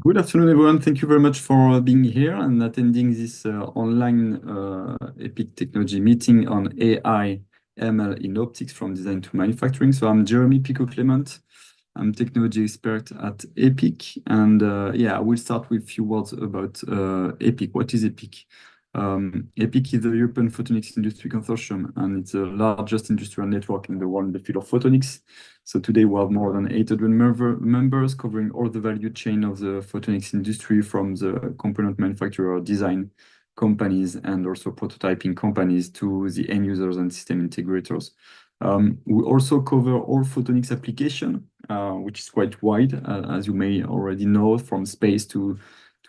Good afternoon, everyone. Thank you very much for being here and attending this online EPIC technology meeting on AI ML in optics from design to manufacturing. So I'm Jeremy Pico-Clement. I'm technology expert at EPIC. And I will start with a few words about EPIC. What is EPIC? EPIC is the European Photonics Industry Consortium, and it's the largest industrial network in the world in the field of photonics. So today we have more than 800 members covering all the value chain of the photonics industry, from the component manufacturer, design companies, and also prototyping companies to the end users and system integrators. We also cover all photonics application, which is quite wide, as you may already know, from space to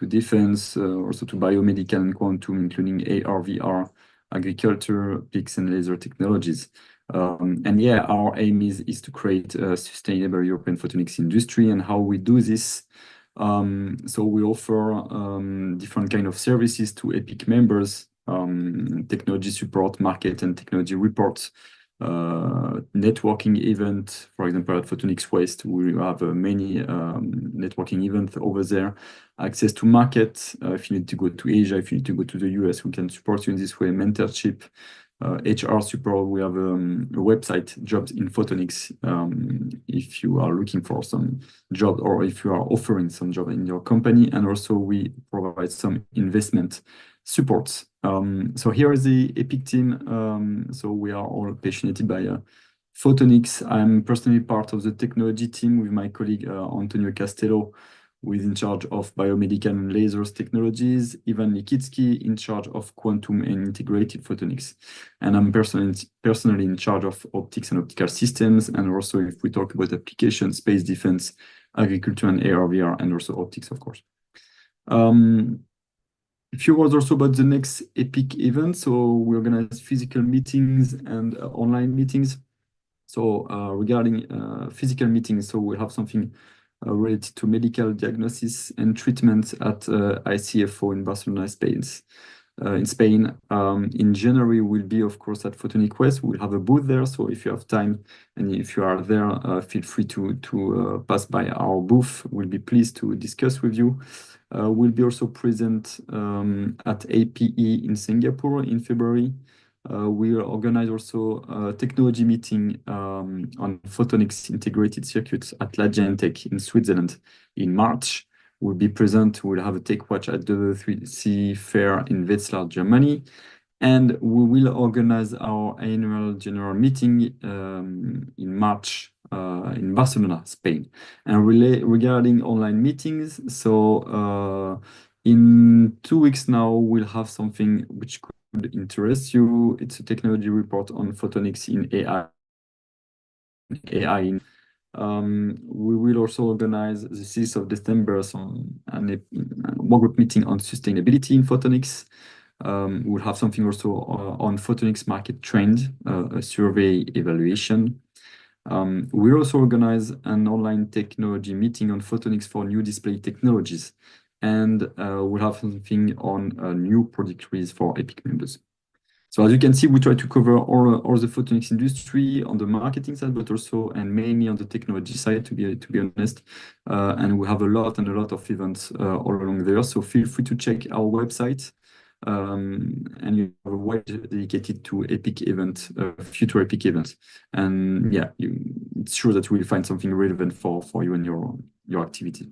defense, also to biomedical and quantum, including AR, VR, agriculture, PICs, and laser technologies. Our aim is to create a sustainable European photonics industry. And how we do this, so we offer different kind of services to EPIC members, technology support, market and technology reports, networking event. For example, at Photonics West, we have many networking events over there. Access to market. If you need to go to Asia, if you need to go to the US, we can support you in this way. Mentorship, HR support. We have a website, Jobs in Photonics, if you are looking for some job or if you are offering some job in your company. And also we provide some investment supports. So here is the EPIC team. So we are all passionate by photonics. I'm personally part of the technology team with my colleague Antonio Castello, who is in charge of biomedical and lasers technologies, Ivan Nikitsky in charge of quantum and integrated photonics. And I'm personally in charge of optics and optical systems. And also, if we talk about applications, space defense, agriculture, and AR, VR, and also optics, of course. A few words also about the next EPIC event. So we organize physical meetings and online meetings. So regarding physical meetings, so we have something related to medical diagnosis and treatment at ICFO in Barcelona, Spain. In Spain, in January, we'll be, of course, at Photonics West. We'll have a booth there. So if you have time and if you are there, feel free to pass by our booth. We'll be pleased to discuss with you. We'll be also present at APE in Singapore in February. We'll organize also a technology meeting on photonics integrated circuits at La Genentech in Switzerland in March. We'll be present. We'll have a tech watch at the 3C Fair in Wetzlar, Germany. And we will organize our annual general meeting in March in Barcelona, Spain. And regarding online meetings, so in 2 weeks now, we'll have something which could interest you. It's a technology report on photonics in AI. We will also organize the 6th of December a workgroup meeting on sustainability in photonics. We'll have something also on photonics market trend, a survey evaluation. We'll also organize an online technology meeting on photonics for new display technologies. And we'll have something on new product release for EPIC members. So as you can see, we try to cover all the photonics industry on the marketing side, but also and mainly on the technology side, to be honest. And we have a lot of events all along there. So feel free to check our website. And you have a web dedicated to EPIC event, future EPIC events. And it's sure that we'll find something relevant for you and your activity.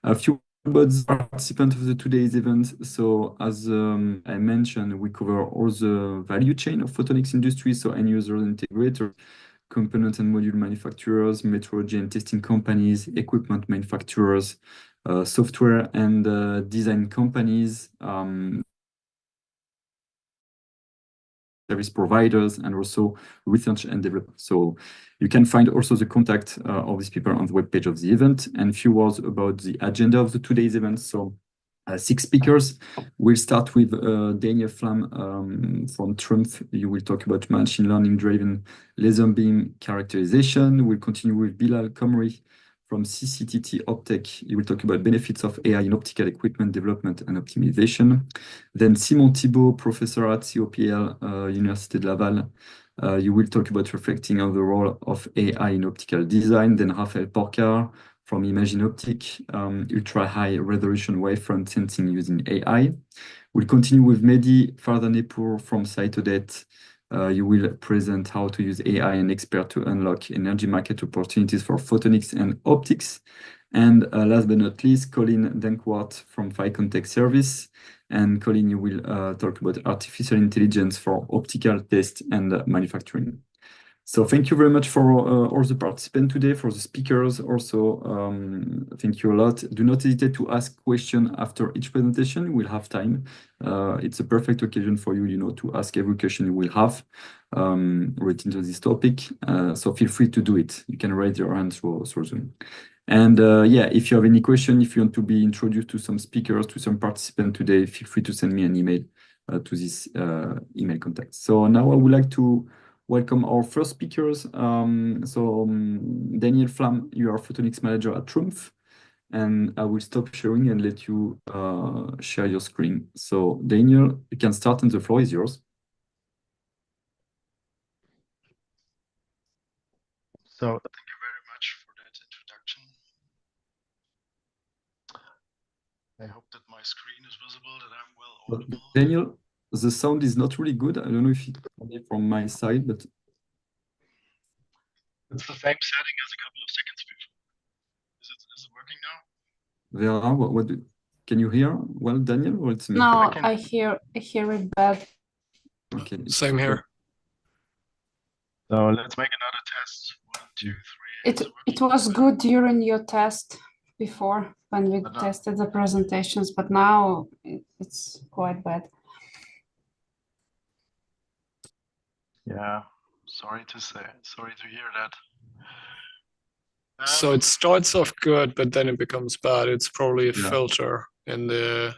A few about participants of today's event. So as I mentioned, we cover all the value chain of photonics industry, so end users, integrators, component and module manufacturers, metrology and testing companies, equipment manufacturers, software and design companies, service providers, and also research and development. So you can find also the contact of these people on the webpage of the event. And a few words about the agenda of today's event. So 6 speakers. We'll start with Daniel Flam from Trump. You will talk about machine learning driven laser beam characterization. We'll continue with Bilal Komri from CCTT Optech. He will talk about benefits of AI in optical equipment development and optimization. Then Simon Thibault, professor at COPL, Université de Laval. You will talk about reflecting on the role of AI in optical design. Then Raphaël Porcar from imaging optic, ultra-high resolution wavefront sensing using AI. We'll continue with Mehdi Fardanepur from Cytodet. You will present how to use AI and expert to unlock energy market opportunities for photonics and optics. And last but not least, Colin Dankwart from Context Service. And Colin, you will talk about artificial intelligence for optical test and manufacturing. So thank you very much for all the participants today, for the speakers also. Thank you a lot. Do not hesitate to ask questions after each presentation. We'll have time. It's a perfect occasion for you, to ask every question you will have relating to this topic. So feel free to do it. You can raise your hand through Zoom. And yeah, if you have any question, if you want to be introduced to some speakers, to some participants today, feel free to send me an email to this email contact. So now I would like to welcome our first speakers. Daniel Flam, you are Photonics Manager at Trumpf, and I will stop sharing and let you share your screen. So Daniel, you can start and the floor is yours. So thank you very much for that introduction. I hope that my screen is visible, that I'm well audible. Daniel, the sound is not really good. I don't know if it's from my side, but it's the same setting as a couple of seconds before. Is it working now? Vera, can you hear well, Daniel, or it's me? No, I hear it bad. Okay. Same here. So let's make another test. 1, 2, 3. It was good during your test before when we tested the presentations, but now it's quite bad. Yeah, sorry to hear that. So it starts off good, but then it becomes bad. It's probably a filter in the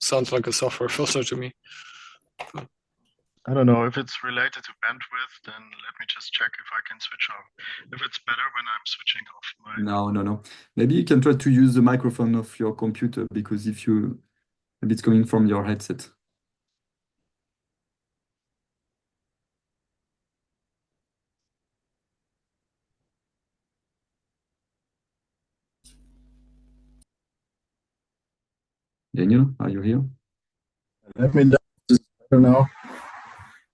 sounds like a software filter to me. I don't know if it's related to bandwidth, then let me just check if I can switch off. If it's better when I'm switching off my... No. Maybe you can try to use the microphone of your computer, because maybe it's coming from your headset. Daniel, are you here? Let me know if this is better now.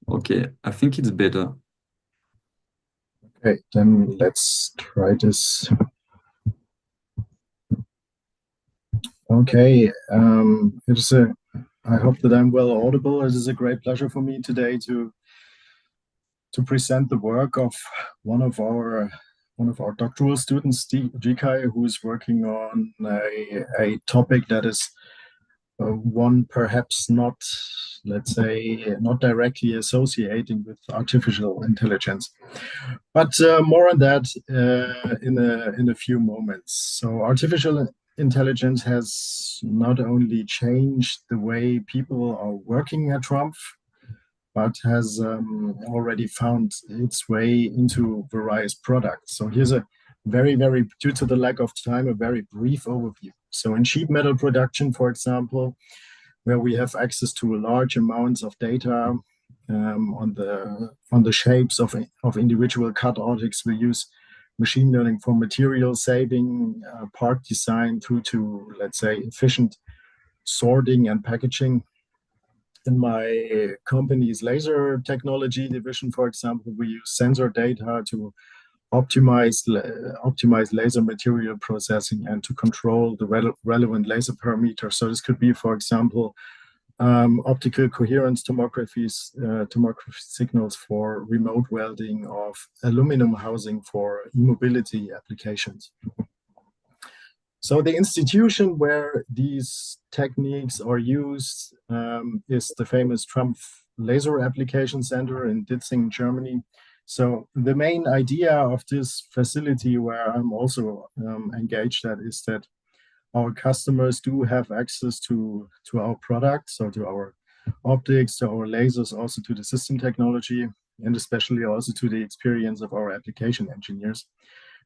Okay, I think it's better. Okay, then let's try this. Okay, I hope that I'm well audible. It is a great pleasure for me today to present the work of one of our doctoral students, Jikai, who is working on a topic that is one perhaps not, let's say, not directly associating with artificial intelligence. But more on that in a few moments. So artificial intelligence has not only changed the way people are working at Trumpf, but has already found its way into various products. So here's a due to the lack of time, a very brief overview. So in sheet metal production, for example, where we have access to large amounts of data on the shapes of individual cut objects, we use machine learning for material saving, part design through to, let's say, efficient sorting and packaging. In my company's laser technology division, for example, we use sensor data to optimize laser material processing and to control the relevant laser parameters. So this could be, for example, optical coherence tomography signals for remote welding of aluminum housing for e-mobility applications. So the institution where these techniques are used is the famous Trumpf Laser Application Center in Ditzing, Germany. So the main idea of this facility, where I'm also engaged at, is that our customers do have access to our products, so to our optics, to our lasers, also to the system technology, and especially also to the experience of our application engineers.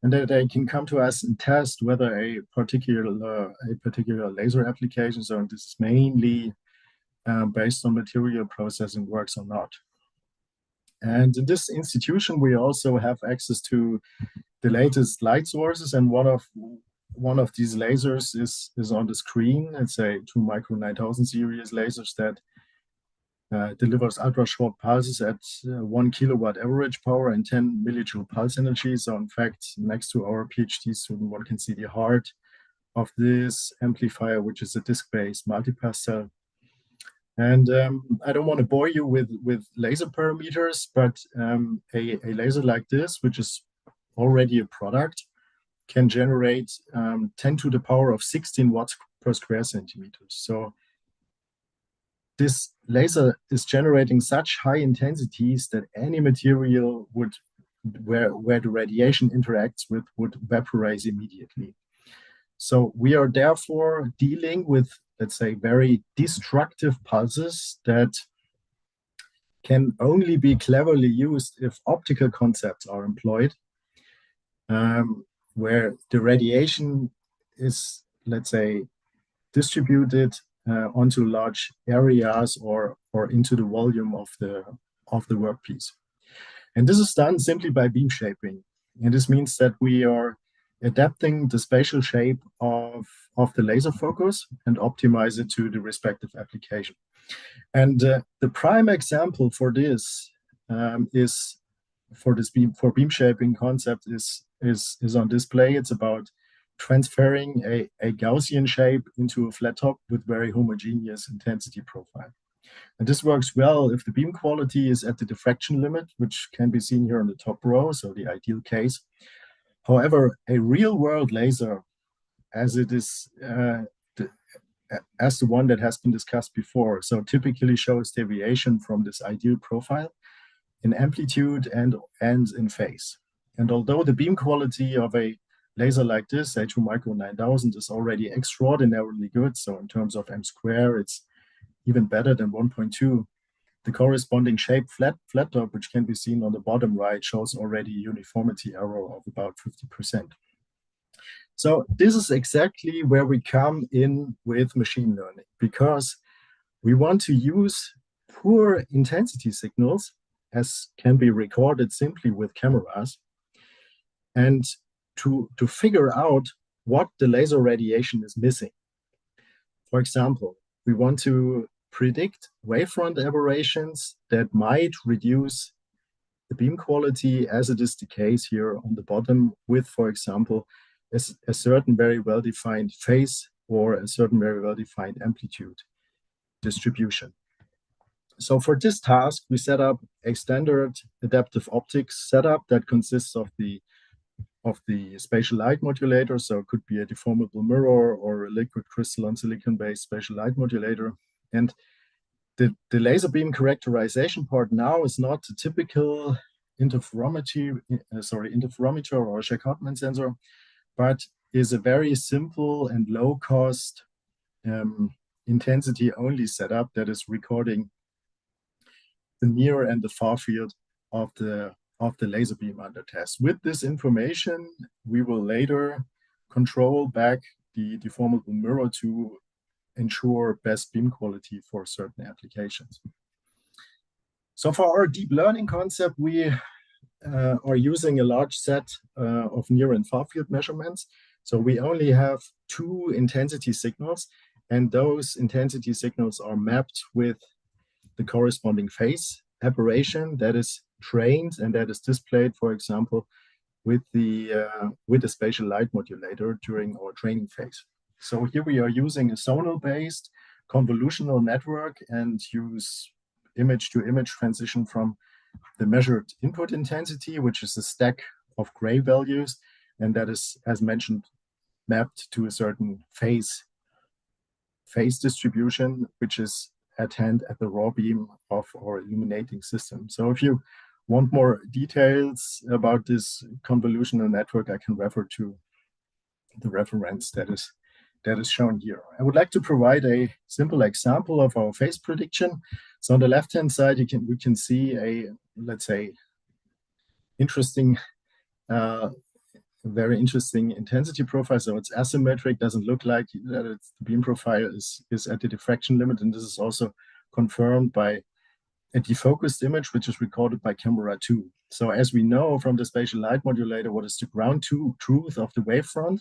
And that they can come to us and test whether a particular laser application, so this is mainly based on material processing, works or not. And in this institution, we also have access to latest light sources, and one of these lasers is on the screen. It's a 2 µ 9000 series lasers that delivers ultra short pulses at 1 kilowatt average power and 10 millijoule pulse energy. So in fact, next to our PhD student, one can see the heart of this amplifier, which is a disc-based multipass cell. And I don't want to bore you with laser parameters, but a laser like this, which is already a product, can generate 10 to the power of 16 watts per square centimeter. So this laser is generating such high intensities that any material where the radiation interacts with would vaporize immediately. So we are therefore dealing with, let's say, very destructive pulses that can only be cleverly used if optical concepts are employed, where the radiation is, let's say, distributed onto large areas or into the volume of the workpiece. And this is done simply by beam shaping. And this means that we are adapting the spatial shape of the laser focus and optimize it to the respective application. And the prime example for this beam shaping concept is on display. It's about transferring a Gaussian shape into a flat top with very homogeneous intensity profile. And this works well if the beam quality is at the diffraction limit, which can be seen here in the top row, so the ideal case. However, a real-world laser, as it is as the one that has been discussed before, so typically shows deviation from this ideal profile in amplitude and in phase. And although the beam quality of a laser like this, a 2 µ 9000, is already extraordinarily good, so in terms of m², it's even better than 1.2. The corresponding shape flat top, which can be seen on the bottom right, shows already a uniformity error of about 50%. So this is exactly where we come in with machine learning, because we want to use poor intensity signals, as can be recorded simply with cameras, and to figure out what the laser radiation is missing. For example, we want to predict wavefront aberrations that might reduce the beam quality, as it is the case here on the bottom with, for example, a certain very well-defined phase or a certain very well-defined amplitude distribution. So for this task, we set up a standard adaptive optics setup that consists of the spatial light modulator. So it could be a deformable mirror or a liquid crystalline silicon-based spatial light modulator. And the laser beam characterization part now is not a typical interferometer or Jacques-Hartmann sensor, but is a very simple and low-cost intensity-only setup that is recording the near and the far field of the laser beam under test. With this information, we will later control back the deformable mirror to ensure best beam quality for certain applications. So for our deep learning concept, we are using a large set of near and far field measurements. So we only have 2 intensity signals, and those intensity signals are mapped with the corresponding phase aberration that is trained and that is displayed, for example, with the spatial light modulator during our training phase. So here we are using a zonal-based convolutional network and use image-to-image transition from the measured input intensity, which is a stack of gray values, and that is, as mentioned, mapped to a certain phase distribution, which is at hand at the raw beam of our illuminating system. So if you want more details about this convolutional network, I can refer to the reference that is shown here. I would like to provide a simple example of our phase prediction. So on the left-hand side, we can see a, let's say, very interesting intensity profile. So it's asymmetric, doesn't look like that. The beam profile is at the diffraction limit, and this is also confirmed by defocused image, which is recorded by camera 2. So as we know from the spatial light modulator, what is the ground truth of the wavefront,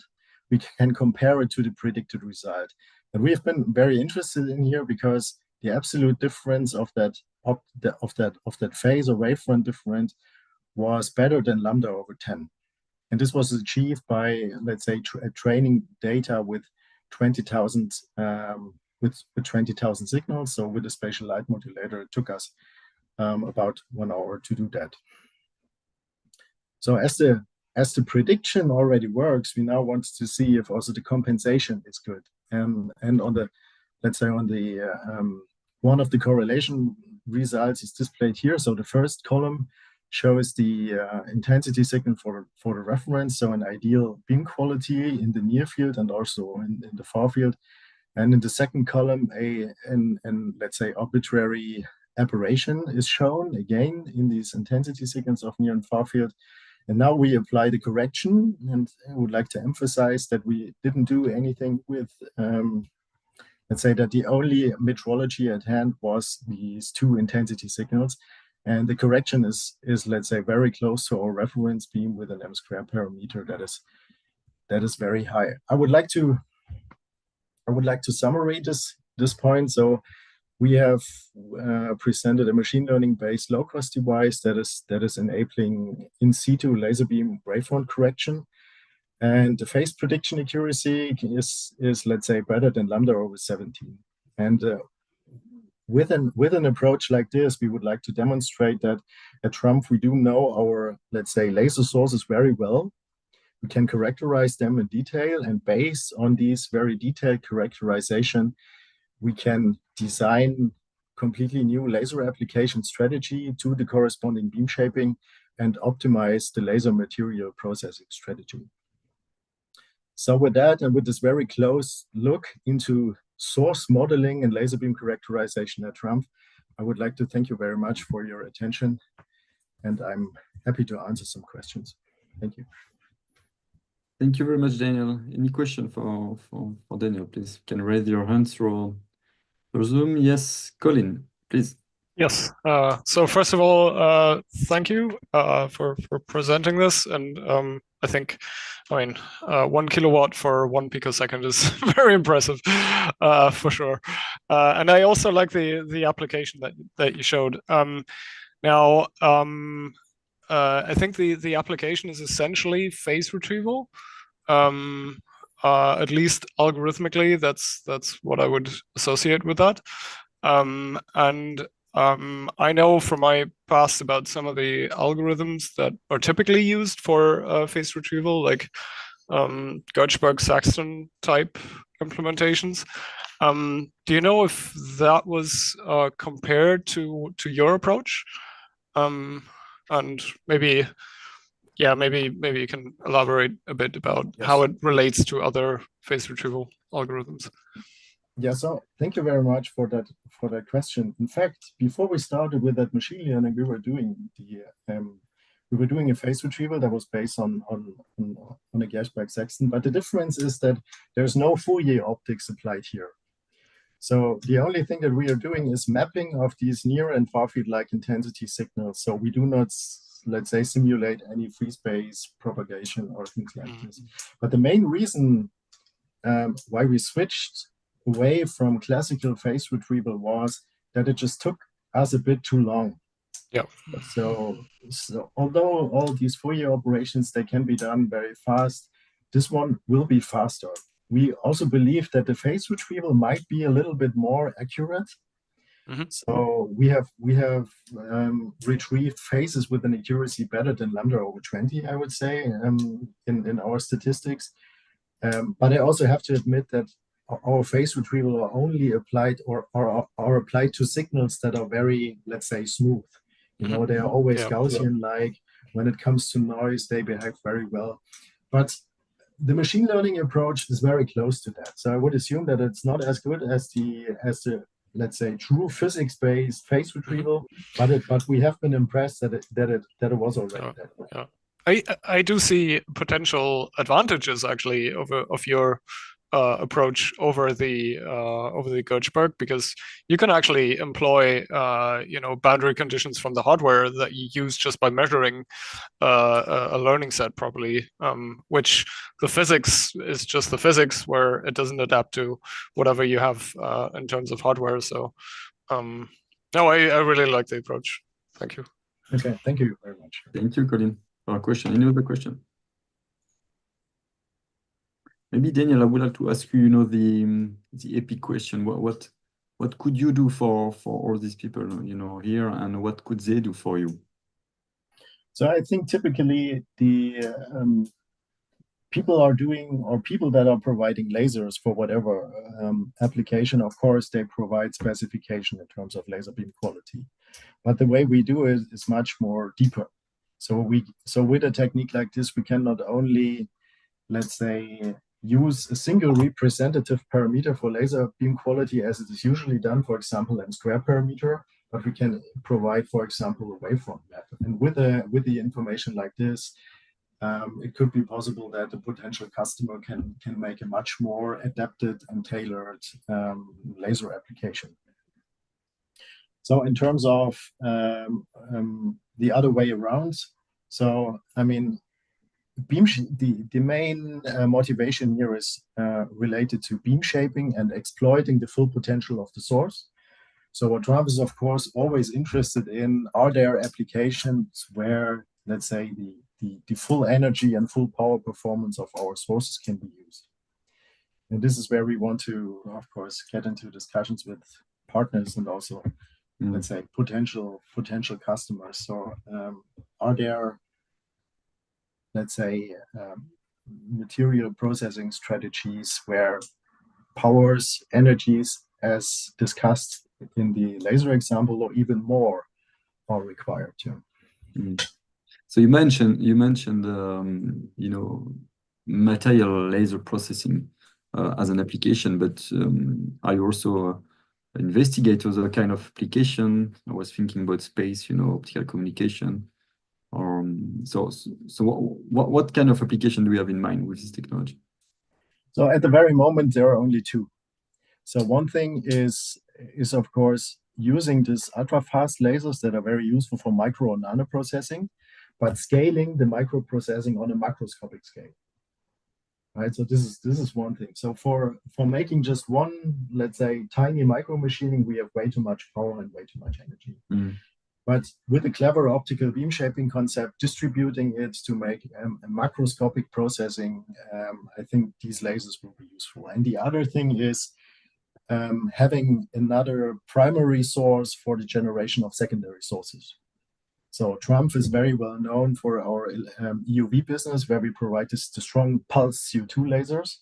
we can compare it to the predicted result. And we have been very interested in here because the absolute difference of that phase or wavefront difference was better than lambda over 10. And this was achieved by, let's say, training data with 20,000 with 20,000 signals. So with the spatial light modulator, it took us about 1 hour to do that. So as the prediction already works, we now want to see if also the compensation is good. And on the, let's say on the one of the correlation results is displayed here. So the first column shows the intensity signal for the reference, so an ideal beam quality in the near field and also in the far field. And in the second column, let's say arbitrary aberration is shown again in these intensity signals of near and far field. And now we apply the correction, and I would like to emphasize that we didn't do anything with, let's say that the only metrology at hand was these two intensity signals. And the correction is let's say very close to our reference beam with an M² parameter that is very high. I would like to summarize this point. So we have presented a machine learning based low cost device that is enabling in situ laser beam wavefront correction, and the phase prediction accuracy is let's say better than lambda over 17. And with an approach like this, we would like to demonstrate that at TRUMPF we do know our, let's say, laser sources very well. We can characterize them in detail, and based on these very detailed characterization, we can design completely new laser application strategy to the corresponding beam shaping and optimize the laser material processing strategy. So with that, and with this very close look into source modeling and laser beam characterization at TRUMPF, I would like to thank you very much for your attention, and I'm happy to answer some questions. Thank you. Thank you very much, Daniel. Any question for Daniel, please? You can raise your hand through Zoom. Yes, Colin, please. Yes. So first of all, thank you for presenting this. And I think, 1 kilowatt for 1 picosecond is very impressive, for sure. And I also like the application that you showed. Now, I think the application is essentially phase retrieval. At least algorithmically, that's what I would associate with that. I know from my past about some of the algorithms that are typically used for phase retrieval, like Gertzberg-Saxton type implementations. Do you know if that was compared to your approach? And maybe you can elaborate a bit about how it relates to other phase retrieval algorithms. Yeah, so thank you very much for that question. In fact, before we started with that machine learning, we were doing a phase retrieval that was based on a Gertzberg-Saxton, but the difference is that there's no Fourier optics applied here. So the only thing that we are doing is mapping of these near and far field-like intensity signals. So we do not, let's say, simulate any free space propagation or things like this. But the main reason why we switched away from classical phase retrieval was that it just took us a bit too long. Yeah. So although all these Fourier operations, they can be done very fast, this one will be faster. We also believe that the phase retrieval might be a little bit more accurate. So we have retrieved phases with an accuracy better than lambda over 20, I would say, in our statistics. But I also have to admit that our phase retrieval are only applied or are applied to signals that are very, let's say, smooth. You know, they are always Gaussian-like. When it comes to noise, they behave very well. But the machine learning approach is very close to that. So I would assume that it's not as good as the let's say, true physics-based phase retrieval, but we have been impressed that it was already that way. I do see potential advantages actually of your approach over the Gertsburg, because you can actually employ boundary conditions from the hardware that you use just by measuring a learning set properly, which the physics is just the physics, where it doesn't adapt to whatever you have in terms of hardware. So no, I really like the approach. Thank you. Okay, thank you very much. Thank you, Colin, for a question. Any other question? Maybe Daniel, I would like to ask you, the epic question. What could you do for all these people, here, and what could they do for you? So I think typically the people are doing, or people that are providing lasers for whatever application, of course, they provide specification in terms of laser beam quality. But the way we do it is much more deeper. So with a technique like this, we can not only, let's say, use a single representative parameter for laser beam quality as it is usually done, for example, in square parameter, but we can provide, for example, a waveform map. And with the information like this, it could be possible that the potential customer can make a much more adapted and tailored laser application. So in terms of the other way around, so I mean, the main motivation here is related to beam shaping and exploiting the full potential of the source. So what Trump is, of course, always interested in, are there applications where, let's say, the full energy and full power performance of our sources can be used. And this is where we want to, of course, get into discussions with partners and also, let's say, potential customers. So are there, let's say, material processing strategies where powers, energies, as discussed in the laser example, or even more are required too? So you mentioned material laser processing as an application, but I also investigate other kind of application. I was thinking about space, optical communication. So what kind of application do we have in mind with this technology? So at the very moment, there are only two. So one thing is of course using these ultra-fast lasers that are very useful for micro and nano processing, but scaling the microprocessing on a macroscopic scale. Right. So this is one thing. So for making just one, let's say, tiny micro machining, we have way too much power and way too much energy. But with a clever optical beam shaping concept, distributing it to make a macroscopic processing, I think these lasers will be useful. And the other thing is having another primary source for the generation of secondary sources. So Trump is very well known for our EUV business, where we provide the strong pulse CO2 lasers.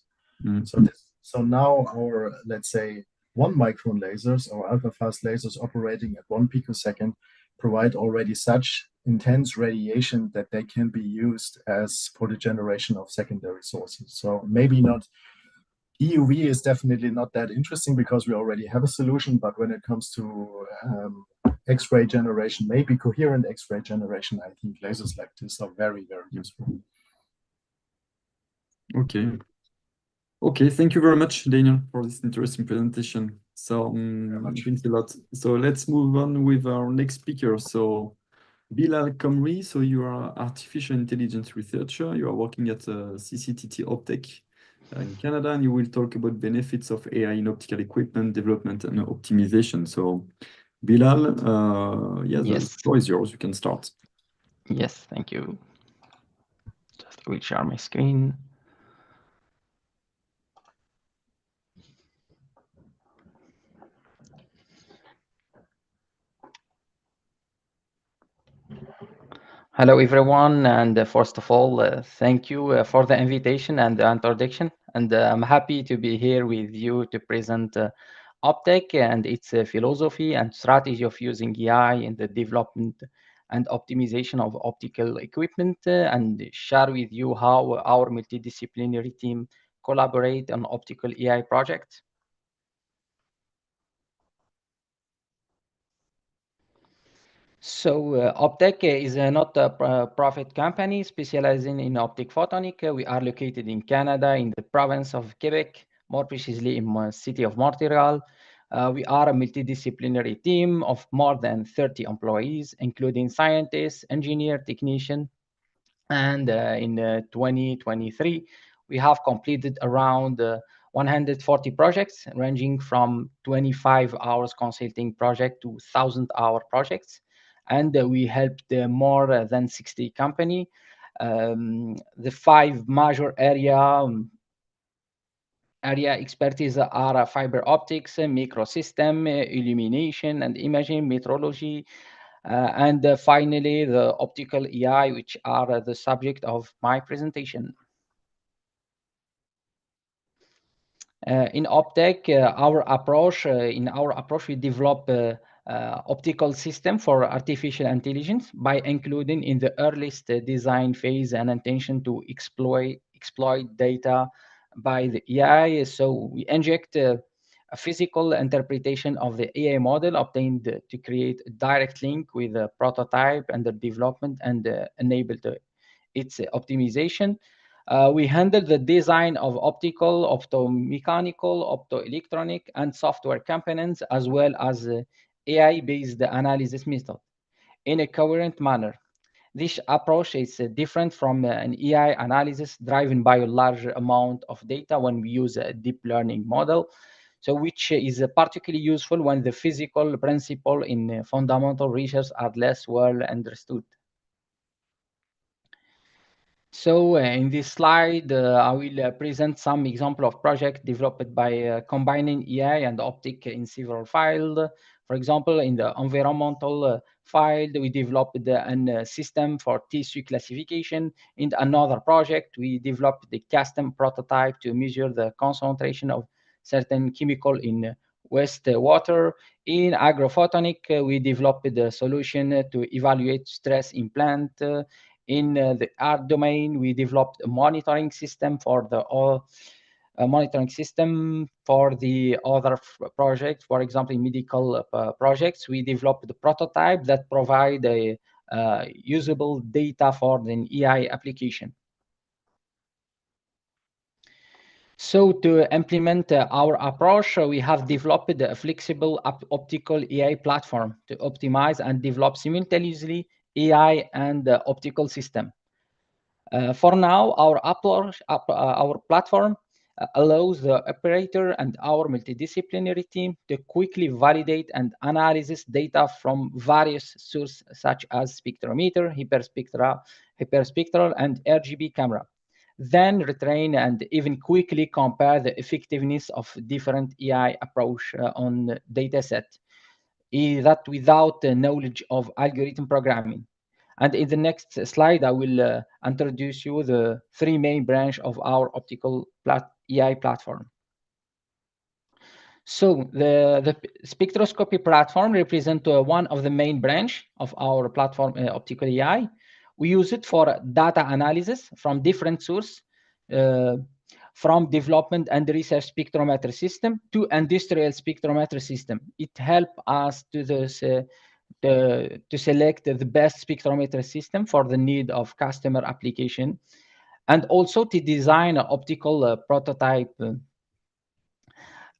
So now our, let's say, 1 micron lasers or ultra-fast lasers operating at 1 picosecond provide already such intense radiation that they can be used as for the generation of secondary sources. So maybe not, EUV is definitely not that interesting because we already have a solution, but when it comes to X-ray generation, maybe coherent X-ray generation, I think lasers like this are very, very useful. Okay, thank you very much, Daniel, for this interesting presentation. So thanks a lot. So let's move on with our next speaker. So Bilal Komri, so you are artificial intelligence researcher. You are working at CCTT Optech in Canada, and you will talk about benefits of AI in optical equipment development and optimization. So Bilal, the floor is yours. You can start. Yes, thank you. Just will share my screen. Hello, everyone. And first of all, thank you for the invitation and the introduction. And I'm happy to be here with you to present Optech and its philosophy and strategy of using AI in the development and optimization of optical equipment, and share with you how our multidisciplinary team collaborate on optical AI projects. So Optech is not a profit company specializing in optic photonics. We are located in Canada, in the province of Quebec, more precisely in the city of Montreal. We are a multidisciplinary team of more than 30 employees, including scientists, engineers, technicians. And in 2023, we have completed around 140 projects, ranging from 25 hours consulting project to 1,000-hour projects. And we helped more than 60 companies. The 5 major area expertise are fiber optics, microsystem, illumination and imaging, metrology, and finally the optical AI, which are the subject of my presentation. In Optech, our approach, we develop optical system for artificial intelligence by including in the earliest design phase an intention to exploit data by the AI. So we inject a physical interpretation of the AI model obtained to create a direct link with a prototype and the development and enable its optimization. We handle the design of optical, optomechanical, optoelectronic, and software components, as well as AI-based analysis method in a coherent manner. This approach is different from an AI analysis driven by a large amount of data when we use a deep learning model, so which is particularly useful when the physical principle in fundamental research are less well understood. So in this slide, I will present some example of project developed by combining AI and optic in several fields. For example, in the environmental field, we developed a system for tissue classification. In another project, we developed the custom prototype to measure the concentration of certain chemical in wastewater. In agrophotonics, we developed the solution to evaluate stress in plant. In the art domain, we developed a monitoring system for the other projects. For example, in medical projects, we developed the prototype that provide a usable data for the AI application. So to implement our approach, we have developed a flexible optical AI platform to optimize and develop simultaneously AI and optical system. For now, our platform allows the operator and our multidisciplinary team to quickly validate and analyze data from various sources such as spectrometer, hyperspectral, and RGB camera. Then retrain and even quickly compare the effectiveness of different AI approach on data set, that without the knowledge of algorithm programming. And in the next slide, I will introduce you the 3 main branches of our optical AI platform. So the spectroscopy platform represents one of the main branches of our platform, optical AI. We use it for data analysis from different sources, from development and research spectrometer system to industrial spectrometer system. It helps us to select the best spectrometer system for the need of customer application, and also to design an optical prototype.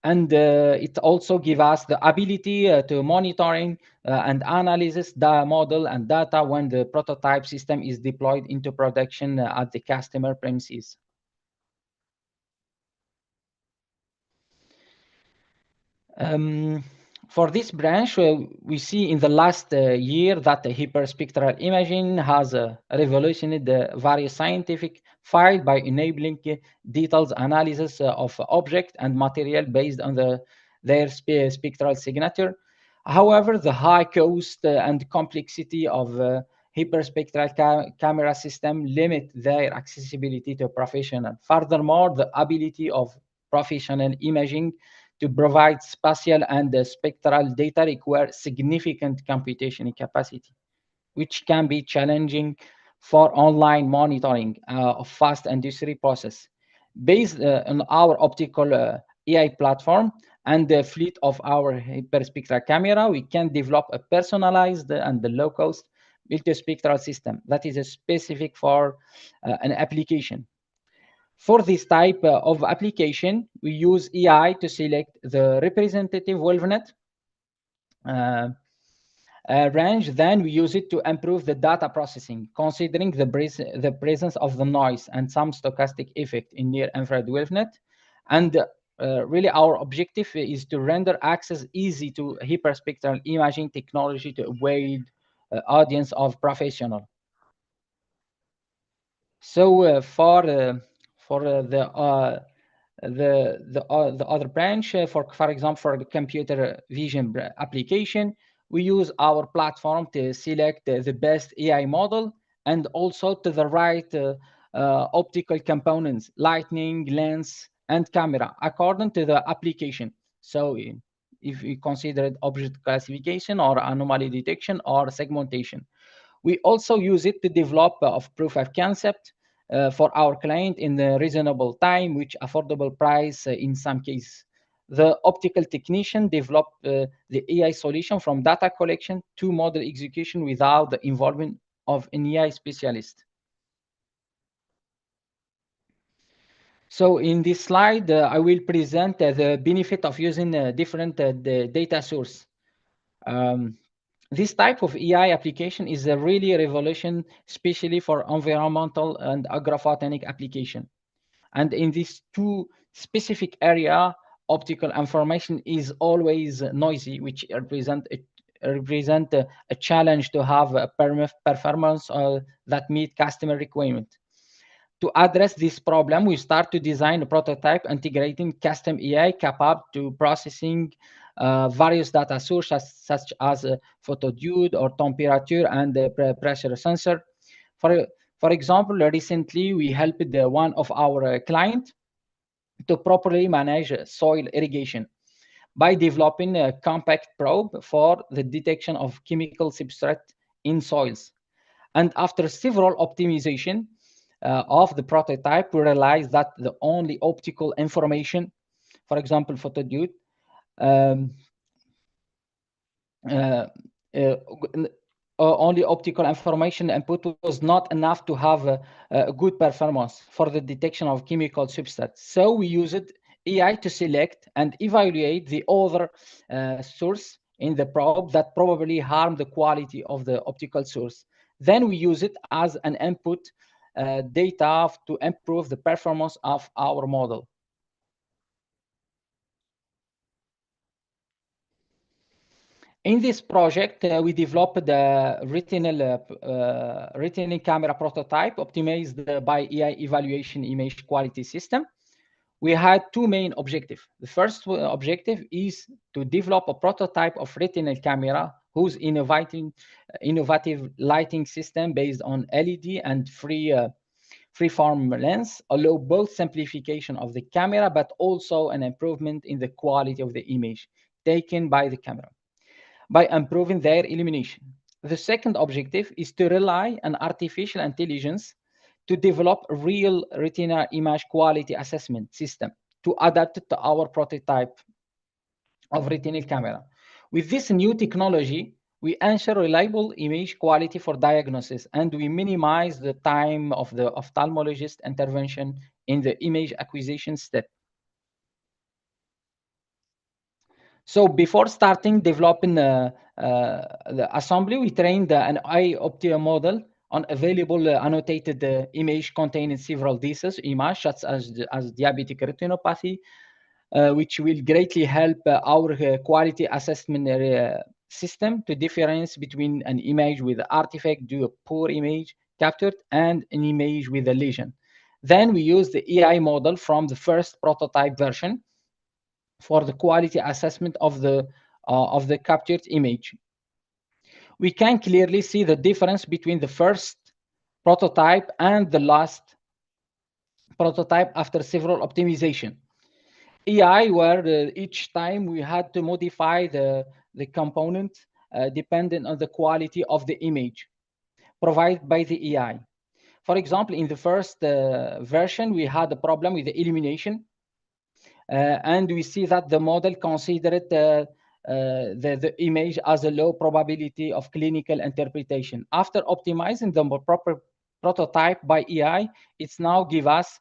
And it also gives us the ability to monitoring and analyze the model and data when the prototype system is deployed into production at the customer premises. For this branch, we see in the last year that the hyperspectral imaging has revolutionized the various scientific field by enabling detailed analysis of object and material based on their spectral signature. However, the high cost and complexity of hyperspectral camera system limit their accessibility to professional. Furthermore, the ability of professional imaging to provide spatial and spectral data require significant computation capacity, which can be challenging for online monitoring of fast industry process. Based on our optical AI platform and the fleet of our hyperspectral camera, we can develop a personalized and low-cost multispectral system that is specific for an application. For this type of application, we use AI to select the representative wavelet range. Then we use it to improve the data processing, considering the presence of the noise and some stochastic effect in near-infrared wavelet. And really, our objective is to render access easy to hyperspectral imaging technology to avoid audience of professional. So for the other branch, for example, for the computer vision application, we use our platform to select the best AI model and also to the right optical components, lighting, lens, and camera, according to the application. So if we consider object classification or anomaly detection or segmentation. We also use it to develop of proof of concept for our client in the reasonable time, which affordable price in some cases. The optical technician developed the AI solution from data collection to model execution without the involvement of an AI specialist. So in this slide, I will present the benefit of using different data source. This type of AI application is a really revolution, especially for environmental and agrophotonic application. And in these two specific area, optical information is always noisy, which represent a challenge to have a performance that meet customer requirement. To address this problem, we start to design a prototype integrating custom AI capable to processing various data sources such as photodiode or temperature and pressure sensor. For example, recently we helped one of our clients to properly manage soil irrigation by developing a compact probe for the detection of chemical substrate in soils. And after several optimization of the prototype, we realized that the only optical information, for example, photodiode, only optical information input was not enough to have a good performance for the detection of chemical substrates. So we used AI to select and evaluate the other source in the probe that probably harm the quality of the optical source. Then we use it as an input data to improve the performance of our model. In this project, we developed the retinal camera prototype optimized by AI evaluation image quality system. We had two main objectives. The first objective is to develop a prototype of retinal camera whose innovative lighting system based on LED and freeform lens allow both simplification of the camera but also an improvement in the quality of the image taken by the camera by improving their illumination. The second objective is to rely on artificial intelligence to develop a real retina image quality assessment system to adapt it to our prototype of retinal camera. With this new technology, we ensure reliable image quality for diagnosis, and we minimize the time of the ophthalmologist intervention in the image acquisition step. So before starting developing the assembly, we trained an AI-Optia model on available annotated image containing several disease images, such as diabetic retinopathy, which will greatly help our quality assessment system to difference between an image with artifact due to poor image captured and an image with a lesion. Then we use the AI model from the first prototype version for the quality assessment of the captured image. We can clearly see the difference between the first prototype and the last prototype after several optimization. AI, where each time we had to modify the component depending on the quality of the image provided by the AI. For example, in the first version, we had a problem with the illumination. And we see that the model considered the image as a low probability of clinical interpretation. After optimizing the proper prototype by AI, it's now give us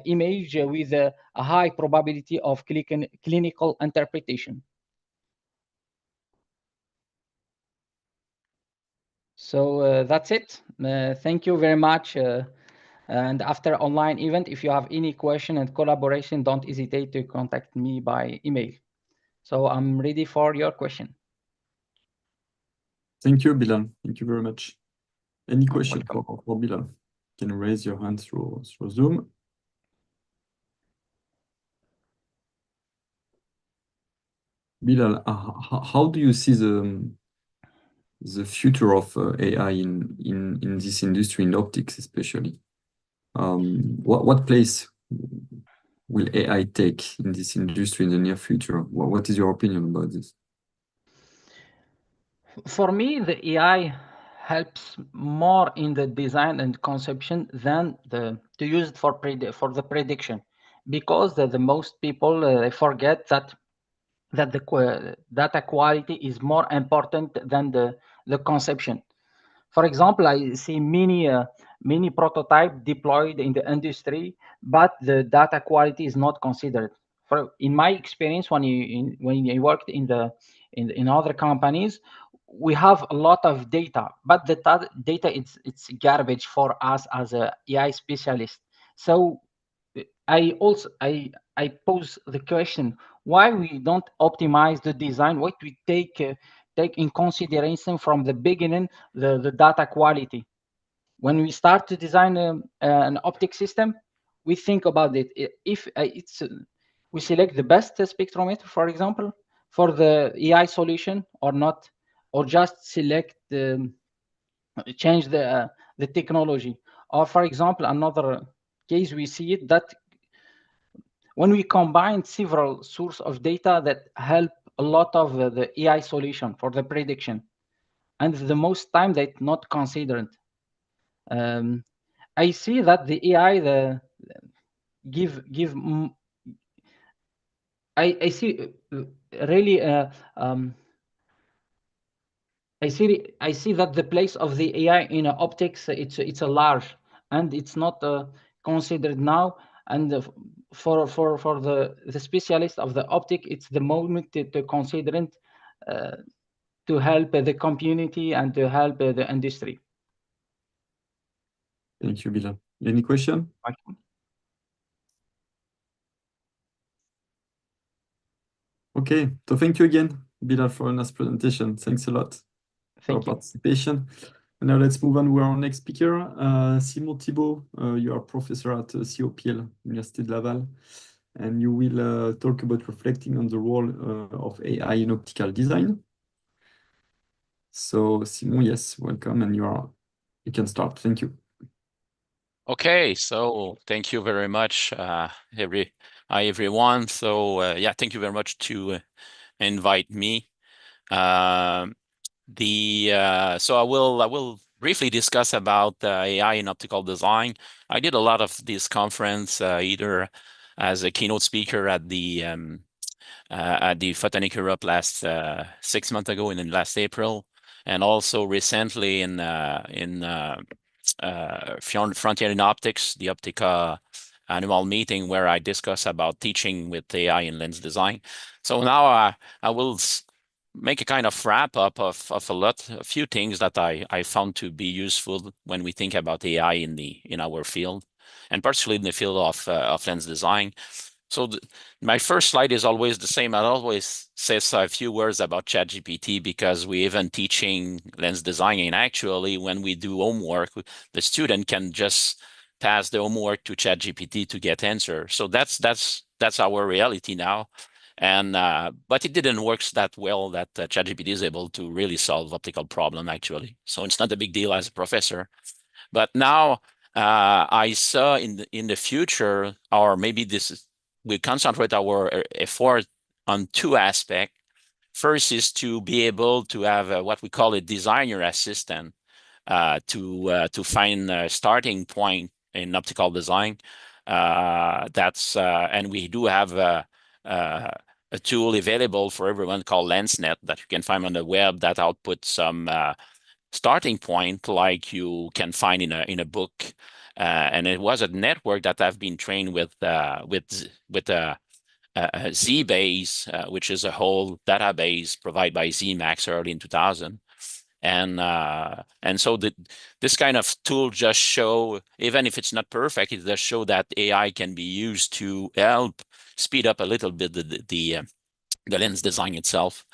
image with a high probability of clinical interpretation. So that's it. Thank you very much. And after online event, if you have any question and collaboration, don't hesitate to contact me by email. So I'm ready for your question. Thank you, Bilal. Thank you very much. Any question for Bilal? You can raise your hand through Zoom. Bilal, how do you see the future of AI in this industry, in optics especially? What place will AI take in this industry in the near future? What is your opinion about this? For me, the AI helps more in the design and conception than to use it for the prediction, because the most people forget that the data quality is more important than the conception. For example, I see many prototype deployed in the industry, but the data quality is not considered. In my experience, when you worked in other companies, we have a lot of data, but the data it's garbage for us as a AI specialist. So I pose the question: why we don't optimize the design? What we take in consideration from the beginning the data quality. When we start to design an optic system, we think about it. If we select the best spectrometer, for example, for the AI solution or not, or just select change the technology. Or for example, another case we see it that when we combine several sources of data that help a lot of the AI solution for the prediction, and the most time that's not considered. I see that the AI I see really I see that the place of the AI in optics it's a large, and it's not considered now. And for the specialist of the optic, it's the moment to consider it to help the community and to help the industry. Thank you, Bilal. Any question? Okay, so thank you again, Bilal, for a nice presentation. Thanks a lot for your participation. And now let's move on with our next speaker, Simon Thibault. You are professor at COPL, Université de Laval, and you will talk about reflecting on the role of AI in optical design. So Simon, yes, welcome, and you can start. Thank you. Okay, so thank you very much, everyone. So yeah, thank you very much to invite me. So I will briefly discuss about AI in optical design. I did a lot of this conference either as a keynote speaker at the Photonics Europe last 6 months ago, and in last April, and also recently in Frontier in Optics, the Optica annual meeting, where I discuss about teaching with AI in lens design. So now I will make a kind of wrap up of a few things that I found to be useful when we think about AI in our field, and particularly in the field of lens design. So my first slide is always the same. I always say a few words about ChatGPT, because we even teaching lens design, and actually when we do homework, the student can just pass the homework to ChatGPT to get answer. So that's our reality now. And but it didn't work that well that ChatGPT is able to really solve optical problem actually. So it's not a big deal as a professor. But now I saw in the future, or maybe we concentrate our effort on two aspects. First is to be able to have what we call a designer assistant to find a starting point in optical design. And we do have a tool available for everyone called LensNet that you can find on the web that outputs some starting point like you can find in a book. And it was a network that I've been trained with Z-Base, which is a whole database provided by ZMax early in 2000. And so this kind of tool just show, even if it's not perfect, it does show that AI can be used to help speed up a little bit the lens design itself.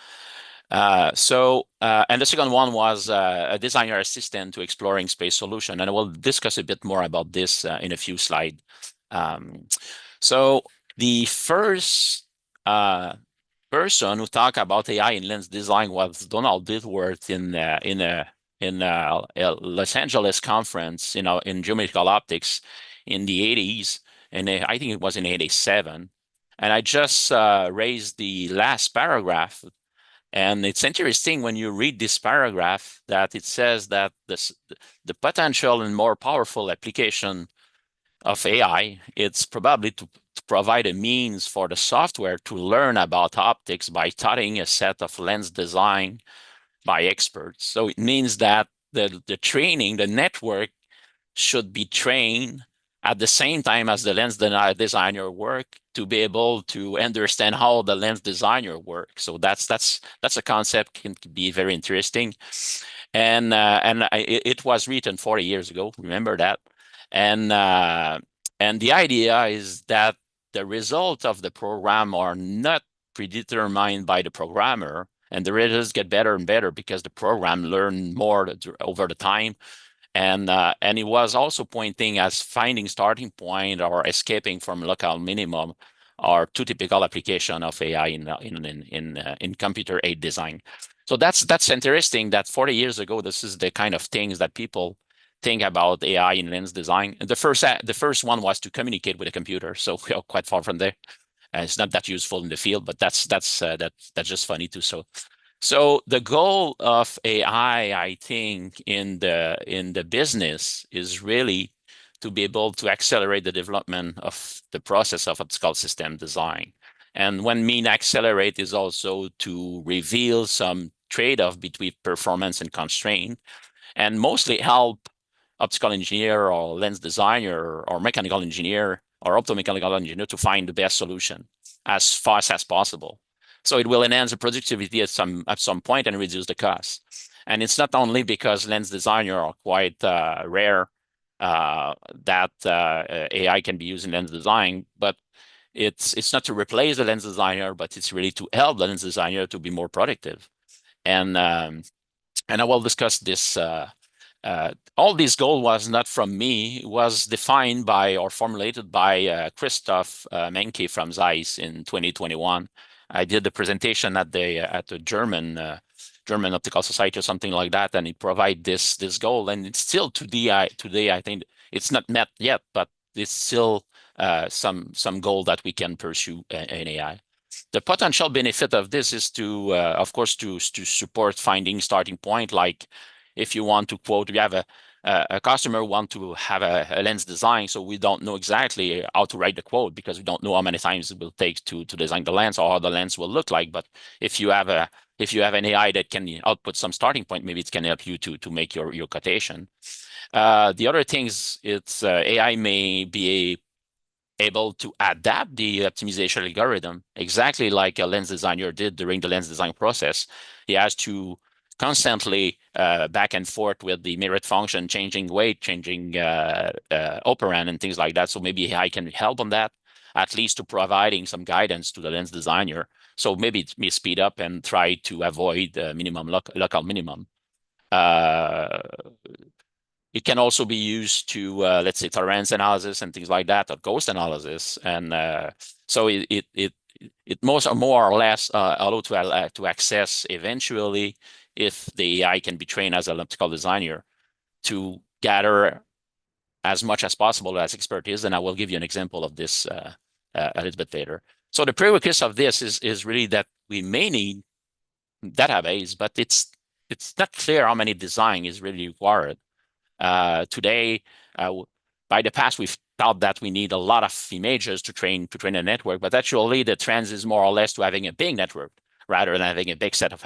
And the second one was a designer assistant to exploring space solution, and I will discuss a bit more about this in a few slides. So the first person who talked about AI in lens design was Donald Ditworth in a Los Angeles conference, in geometrical optics in the 80s, and I think it was in 87. And I just raised the last paragraph. And it's interesting when you read this paragraph that it says that the potential and more powerful application of AI, it's probably to provide a means for the software to learn about optics by studying a set of lens design by experts. So it means that the training, the network should be trained at the same time as the lens designer work to be able to understand how the lens designer works. So that's a concept can be very interesting. And it was written 40 years ago, remember that. And the idea is that the results of the program are not predetermined by the programmer, and the results get better and better because the program learned more over the time. And it was also pointing as finding starting point or escaping from local minimum are two typical application of AI in computer aided design. So that's interesting that 40 years ago, this is the kind of things that people think about AI in lens design. And the first one was to communicate with a computer. So we are quite far from there. It's not that useful in the field, but that's just funny too. So the goal of AI, I think, in the business is really to be able to accelerate the development of the process of optical system design. And what I mean accelerate is also to reveal some trade-off between performance and constraint, and mostly help optical engineer or lens designer or mechanical engineer or optomechanical engineer to find the best solution as fast as possible. So it will enhance the productivity at some point and reduce the cost. And it's not only because lens designer are quite rare that AI can be used in lens design, but it's not to replace the lens designer, but it's really to help the lens designer to be more productive. And I will discuss this. All this goal was not from me, it was defined by or formulated by Christoph Menke from Zeiss in 2021. I did the presentation at the German Optical Society or something like that, and it provide this goal. And it's still today, I think it's not met yet, but it's still some goal that we can pursue in AI. The potential benefit of this is to, of course, to support finding starting point. Like if you want to quote, you have a customer want to have a lens design, so we don't know exactly how to write the quote because we don't know how many times it will take to design the lens or how the lens will look like. But if you have an AI that can output some starting point, maybe it can help you to make your quotation. The other things, it's AI may be able to adapt the optimization algorithm exactly like a lens designer did during the lens design process. He has to constantly back and forth with the merit function, changing weight, changing operand and things like that. So maybe I can help on that, at least to providing some guidance to the lens designer. So maybe it may speed up and try to avoid minimum local minimum. It can also be used to, let's say, tolerance analysis and things like that, or ghost analysis. And so it more or less allow to access eventually, if the AI can be trained as an optical designer, to gather as much as possible as expertise. And I will give you an example of this a little bit later. So the prerequisite of this is really that we may need database, but it's not clear how many design is really required. Today, by the past, we've thought that we need a lot of images to train a network, but actually the trend is more or less to having a big network rather than having a big set of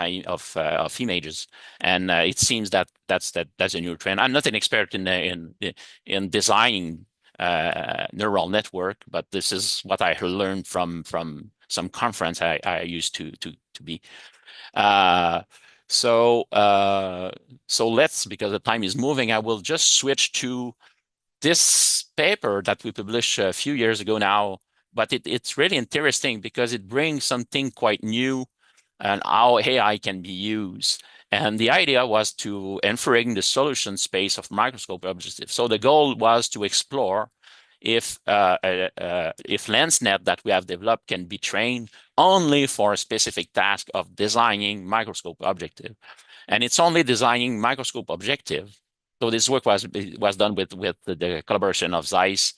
images. And it seems that that's a new trend. I'm not an expert in designing neural network, but this is what I learned from some conference I used to be. So let's, because the time is moving, I will just switch to this paper that we published a few years ago now, but it's really interesting because it brings something quite new and how AI can be used. And the idea was to inferring the solution space of microscope objectives. So the goal was to explore if LensNet that we have developed can be trained only for a specific task of designing microscope objective. And it's only designing microscope objective. So this work was done with the collaboration of Zeiss.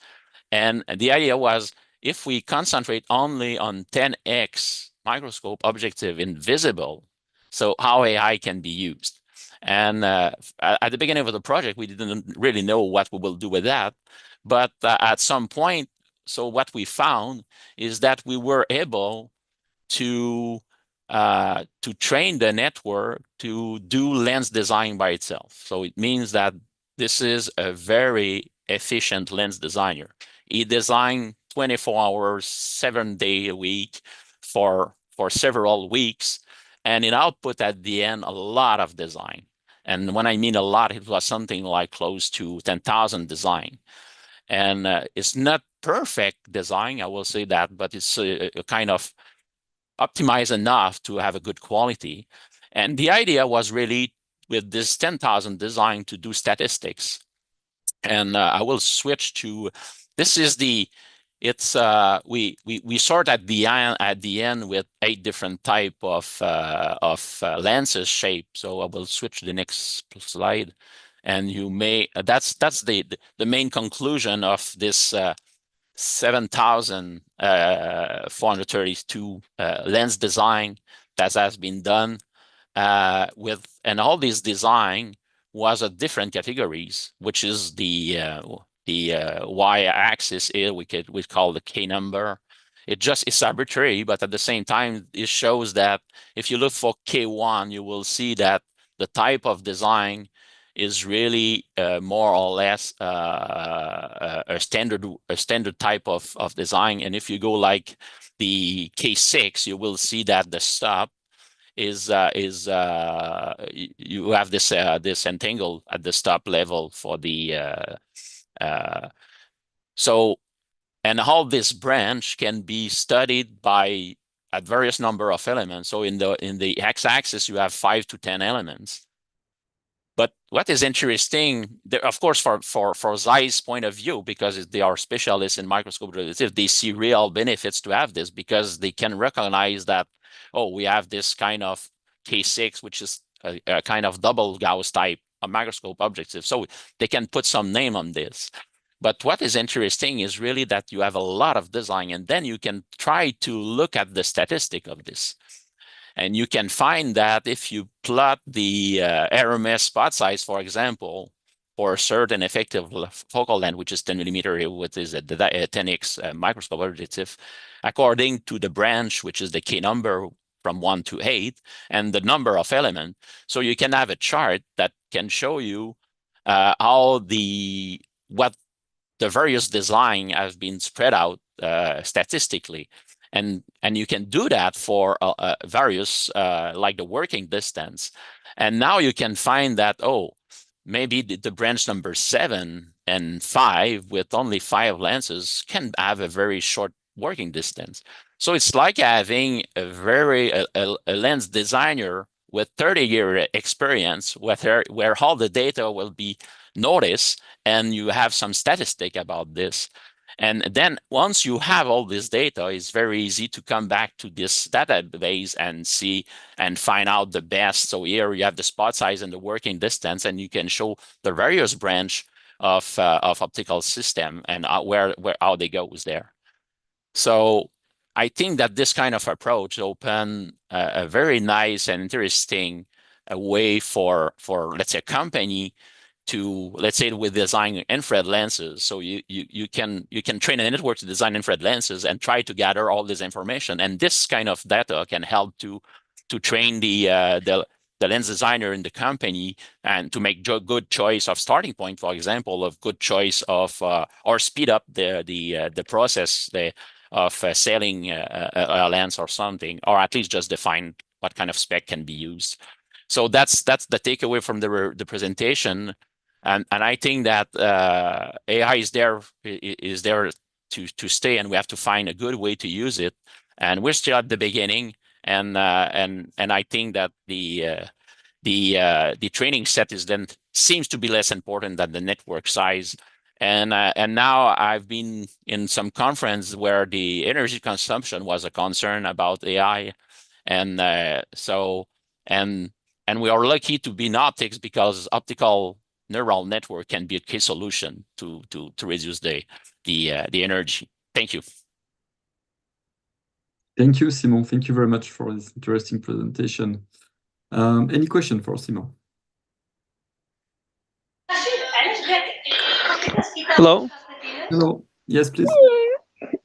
And the idea was, if we concentrate only on 10x microscope objective invisible, so how AI can be used. And at the beginning of the project, we didn't really know what we will do with that. But at some point, so what we found is that we were able to train the network to do lens design by itself. So it means that this is a very efficient lens designer. He designed 24 hours, 7 days a week for several weeks, and it output at the end a lot of design. And when I mean a lot, it was something like close to 10,000 design. And it's not perfect design, I will say that, but it's a kind of optimized enough to have a good quality. And the idea was really with this 10,000 design to do statistics. And I will switch to, this is the, it's we sort at the end with 8 different type of lenses shape. So I will switch to the next slide, and you may that's the main conclusion of this 7,432 lens design that has been done with, and all these design was at different categories, which is the y-axis here we call the K number. It's arbitrary, but at the same time, it shows that if you look for K1, you will see that the type of design is really more or less a standard type of design. And if you go like the K6, you will see that the stop is you have this entangle at the stop level for the so, and how this branch can be studied by at various number of elements. So in the x-axis you have 5 to 10 elements. But what is interesting, of course, for Zeiss' point of view, because they are specialists in microscope relative, they see real benefits to have this because they can recognize that, oh, we have this kind of K6, which is a kind of double Gauss type of microscope objective. So they can put some name on this. But what is interesting is really that you have a lot of design, and then you can try to look at the statistic of this. And you can find that if you plot the RMS spot size, for example, for a certain effective focal length, which is 10 millimeter, which is a 10x microscope objective, according to the branch, which is the K number from 1 to 8, and the number of elements. So you can have a chart that can show you how what the various design has been spread out statistically. And you can do that for various, like the working distance. And now you can find that, oh, maybe the branch number 7 and 5 with only 5 lenses can have a very short working distance. So it's like having a lens designer with 30-year experience where all the data will be noticed and you have some statistic about this. And then once you have all this data, it's very easy to come back to this database and see and find out the best. So here you have the spot size and the working distance, and you can show the various branch of optical system and how they goes there. So I think that this kind of approach open a very nice and interesting way for let's say a company to, let's say, with design infrared lenses. So you can train a network to design infrared lenses and try to gather all this information. And this kind of data can help to train the lens designer in the company and to make good choice of starting point, for example, of good choice of or speed up the process of selling a lens or something, or at least just define what kind of spec can be used. So that's the takeaway from the presentation, and I think that AI is there to stay, and we have to find a good way to use it. And we're still at the beginning, and I think that the training set seems to be less important than the network size. And now I've been in some conference where the energy consumption was a concern about AI, and we are lucky to be in optics because optical neural network can be a key solution to reduce the energy. Thank you. Thank you, Simon. Thank you very much for this interesting presentation. Any question for Simon? Hello. Hello. Yes, please.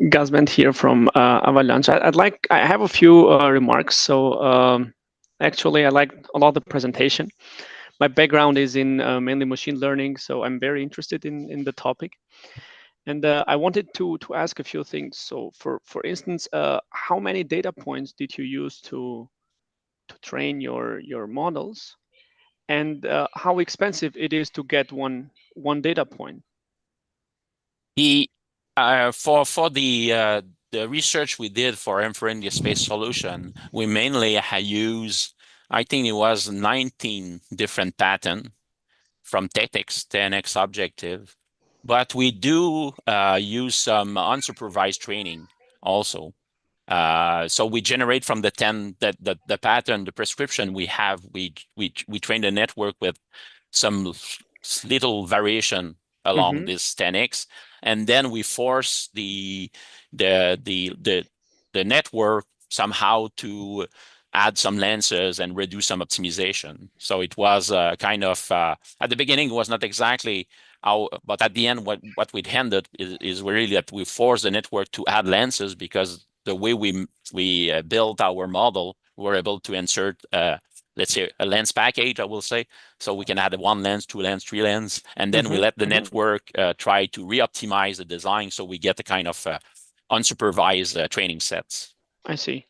Gazbent here from Avalanche. I have a few remarks. So actually, I like a lot of the presentation. My background is in mainly machine learning, so I'm very interested in the topic. And I wanted to ask a few things. So for instance, how many data points did you use to train your models, and how expensive it is to get one data point? For the research we did for inferring space solution, we mainly used, I think it was 19 different patterns from 10x, 10x objective, but we do use some unsupervised training also. So we generate from the 10 the pattern, the prescription we have. We train the network with some little variation along this 10x, and then we force the network somehow to add some lenses and reduce some optimization. So it was kind of at the beginning it was not exactly how, but at the end what we'd handed is really that we force the network to add lenses, because the way we built our model, we're able to insert let's say a lens package, I will say, so we can add 1 lens, 2 lens, 3 lens, and then we let the network try to re-optimize the design, so we get a kind of unsupervised training sets. I see.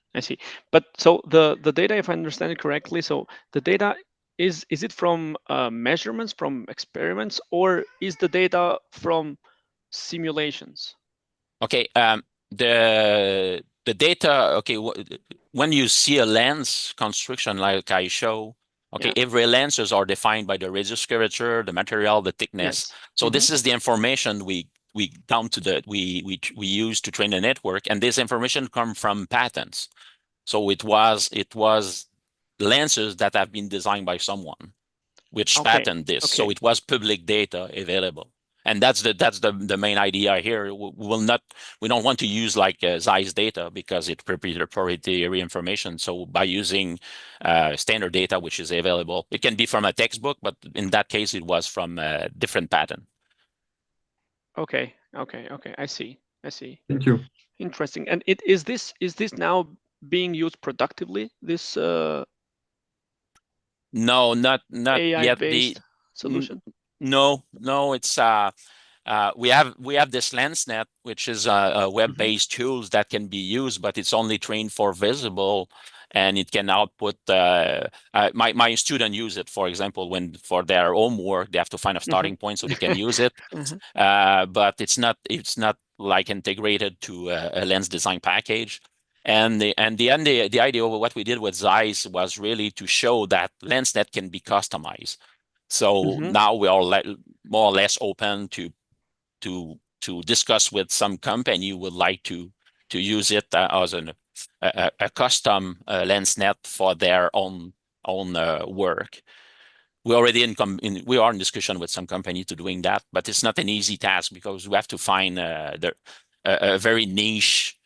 But so the data, if I understand it correctly, so the data is it from measurements, from experiments, or is the data from simulations? Okay, the data. Okay, when you see a lens construction like I show, okay, every lenses are defined by the radius curvature, the material, the thickness. So this is the information we down to the we use to train the network, and this information come from patents. So it was lenses that have been designed by someone which patent this. So it was public data available. And that's the main idea here. We don't want to use like Zeiss data because it's proprietary information. So by using standard data, which is available, it can be from a textbook, but in that case, it was from a different patent. Okay. I see. Thank you. Interesting. And is this now being used productively? This no, not AI-based yet. Solution? No, it's we have this LensNet, which is a web-based tools that can be used, but it's only trained for visible, and it can output. My student use it, for example, when for their homework they have to find a starting point so they can use it. But it's not like integrated to a lens design package. And the idea of what we did with Zeiss was really to show that LensNet can be customized. So now we are more or less open to discuss with some company who would like to use it as a custom LensNet for their own work. We already we are in discussion with some company to doing that, but it's not an easy task because we have to find a very niche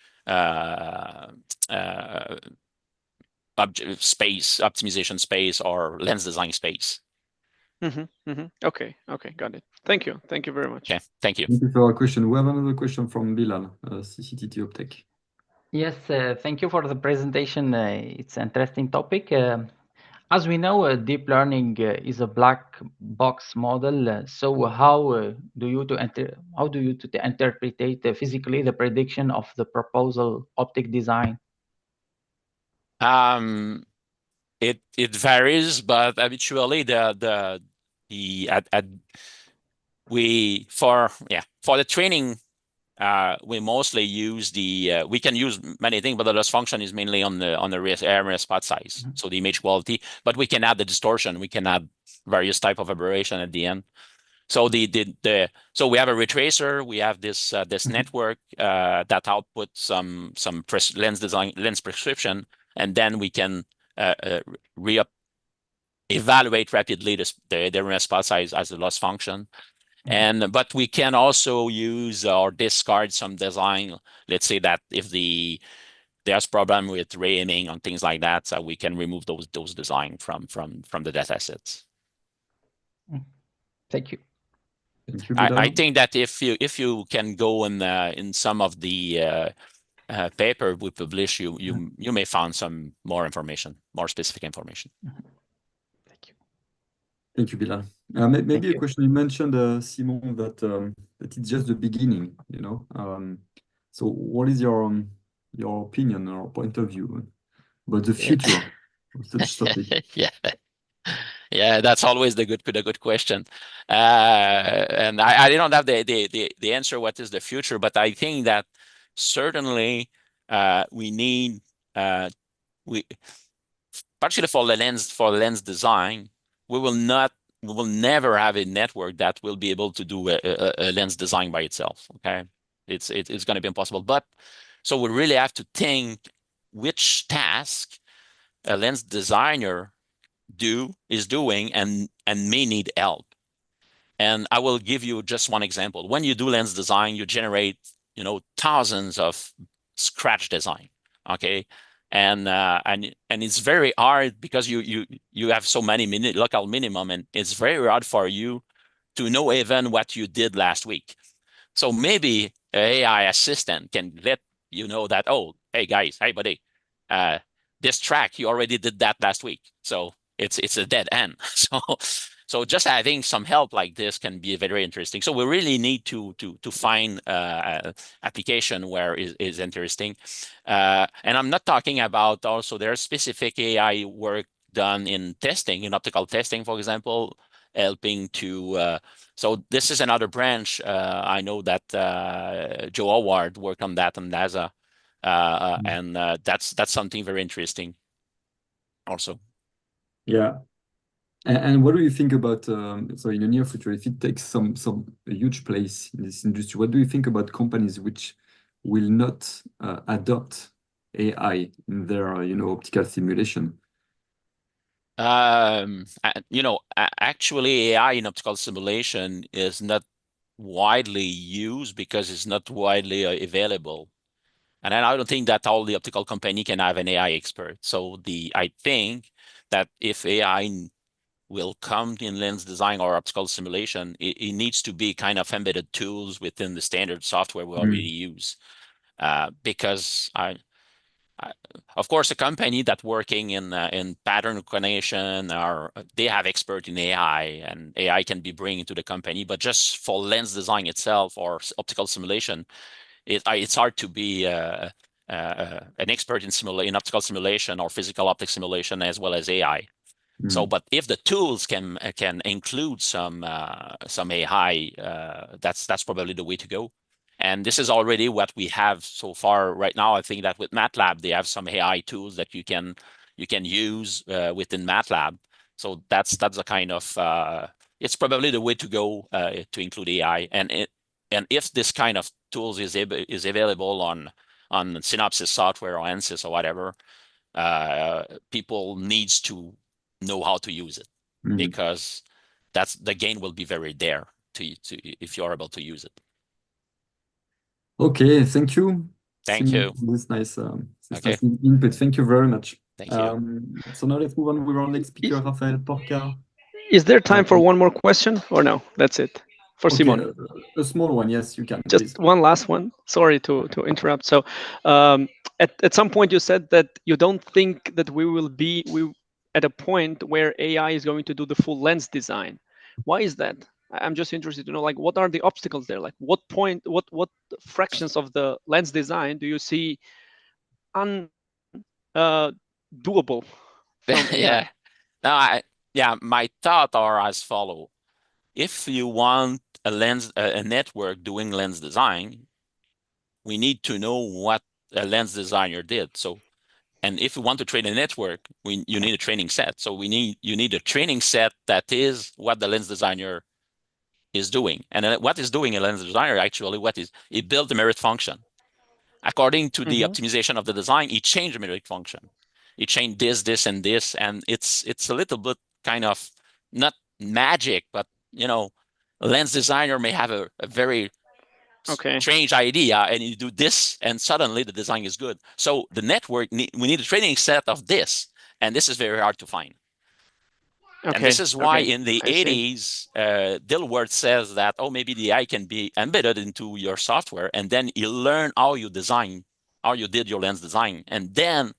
optimization space or lens design space. Okay, got it. Thank you very much. Okay, thank you. Thank you for our question. We have another question from Bilal, CCTT Optech. Yes, thank you for the presentation. It's an interesting topic. As we know, deep learning is a black box model. So how do you to interpret physically the prediction of the proposal optic design? It varies, but habitually for the training, we mostly use we can use many things, but the loss function is mainly on the area spot size, so the image quality. But we can add the distortion. We can add various type of aberration at the end. So so we have a retracer. We have this network that outputs some lens prescription, and then we can evaluate rapidly the area spot size as a loss function. But we can also use or discard some design. Let's say that if there's problem with reaiming and things like that, so we can remove those design from the data sets. Thank you. Thank you, I think that if you can go in some of the paper we publish, you may find some more information, more specific information. Thank you. Thank you, Bilal. Maybe a question. You mentioned, Simon, that it's just the beginning, you know. So what is your opinion or point of view about the future of such topic? Yeah, that's always the good question. And I don't have the answer what is the future, but I think that certainly we need partially for the lens design, we will never have a network that will be able to do a lens design by itself. Okay, it's going to be impossible. But so we really have to think which task a lens designer is doing and may need help. And I will give you just one example. When you do lens design, you generate thousands of scratch design. Okay. And it's very hard because you have so many local minimum, and it's very hard for you to know even what you did last week. So maybe an AI assistant can let you know that, oh, hey guys, hey buddy, this track you already did that last week, so it's a dead end. So just having some help like this can be very interesting. So we really need to find application where is interesting. And I'm not talking about also there's specific AI work done in testing, in optical testing, for example, helping to. So this is another branch. I know that Joe Howard worked on that on NASA, and that's something very interesting also. Yeah. And what do you think about, so in the near future, if it takes a huge place in this industry, what do you think about companies which will not adopt AI in their, optical simulation? Actually, AI in optical simulation is not widely used because it's not widely available. And I don't think that all the optical company can have an AI expert. So I think that if AI will come in lens design or optical simulation, it needs to be kind of embedded tools within the standard software we already use. Because of course, a company that working in pattern recognition, they have expert in AI, and AI can be bringing to the company. But just for lens design itself or optical simulation, it's hard to be an expert in optical simulation or physical optics simulation as well as AI. So, but if the tools can include some AI, that's probably the way to go. And this is already what we have so far right now. I think that with MATLAB, they have some AI tools that you can use within MATLAB. So that's a kind of it's probably the way to go to include AI. And if this kind of tools is available on Synopsys software or ANSYS or whatever, people needs to know how to use it, because that's the gain will be very there to if you're able to use it. Okay, thank you. Thank you. This nice input. Thank you very much. Thank you. So now let's move on with our next speaker, Rafael Porca. Is there time for one more question or no? That's it for Simon. A small one, yes, you can. Just please. One last one. Sorry to interrupt. So at some point you said that you don't think that we will be at a point where AI is going to do the full lens design. Why is that? I'm just interested to know, like, what are the obstacles there? Like, what fractions of the lens design do you see doable from AI? My thoughts are as follow. If you want a network doing lens design, we need to know what a lens designer did. And if you want to train a network, you need a training set. So you need a training set that is what the lens designer is doing. And what is doing a lens designer actually, it built the merit function. According to the optimization of the design, it changed the merit function. It changed this, and this, and it's a little bit kind of not magic, but a lens designer may have a very strange idea, and you do this, and suddenly the design is good. So the network, we need a training set of this, and this is very hard to find. And this is why in the 80s, Dilworth says that, maybe the AI can be embedded into your software, and then you learn how you did your lens design. And then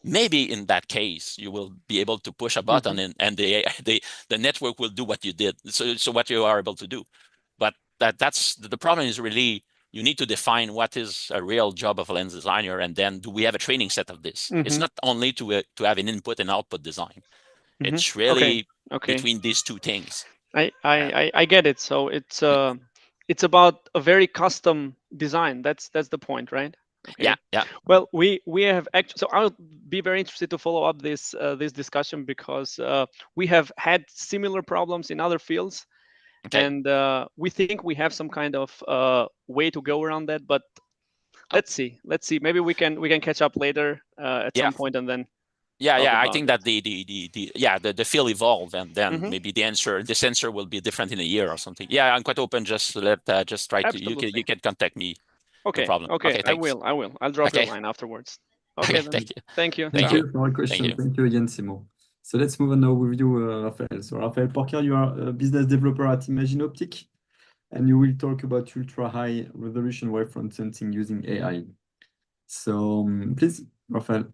maybe in that case, you will be able to push a button and the network will do what you did. So what you are able to do. But that's the problem is really, you need to define what is a real job of a lens designer, and then do we have a training set of this? It's not only to have an input and output design. It's really between these two things. I get it. So it's about a very custom design. That's the point, right? Okay. Yeah. Well, we have actually. So I'll be very interested to follow up this discussion, because we have had similar problems in other fields, and we think we have some kind of way to go around that. But let's see. Maybe we can catch up later at some point, and then. I think that the field evolved, and then maybe this answer will be different in a year or something. Yeah, I'm quite open. Just try to, you can contact me. Okay. No problem. Okay. I will. I'll drop you a line afterwards. Okay. Thank you. Thank you. Thank you for your question. Thank you again, Simo. So let's move on now with you, Raphael. So Raphael Porker, you are a business developer at Imagine Optic, and you will talk about ultra-high resolution wavefront sensing using AI. So please, Raphael.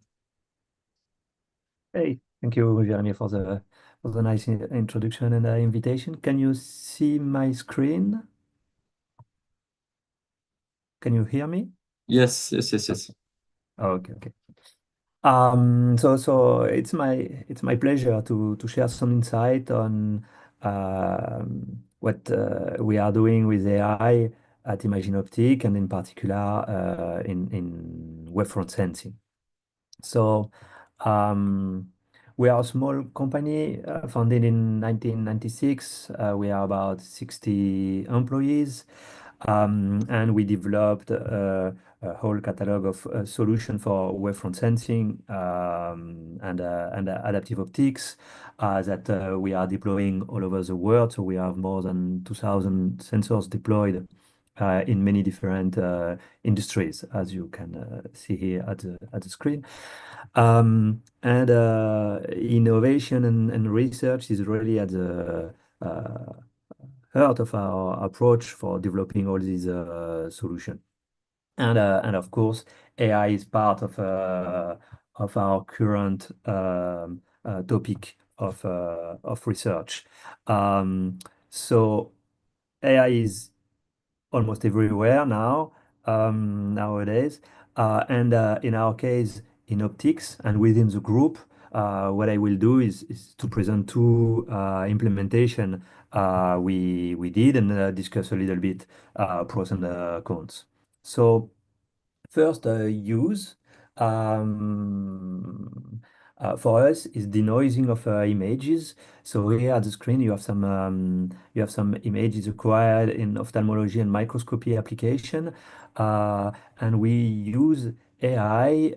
Hey, thank you, Jeremy, for the nice introduction and invitation. Can you see my screen? Can you hear me? Yes. Okay. So it's my pleasure to share some insight on what we are doing with AI at Imagine Optic, and in particular in wavefront sensing. So we are a small company founded in 1996. We are about 60 employees, and we developed a whole catalog of solutions for wavefront sensing and adaptive optics that we are deploying all over the world. So we have more than 2,000 sensors deployed in many different industries, as you can see here at the screen. And innovation and research is really at the heart of our approach for developing all these solutions. And of course, AI is part of our current topic of research. So AI is almost everywhere now nowadays, and in our case, in optics and within the group, what I will do is to present two implementation we did, and discuss a little bit pros and cons. So first, use for us is denoising of images. So here at the screen you have some images acquired in ophthalmology and microscopy application, and we use AI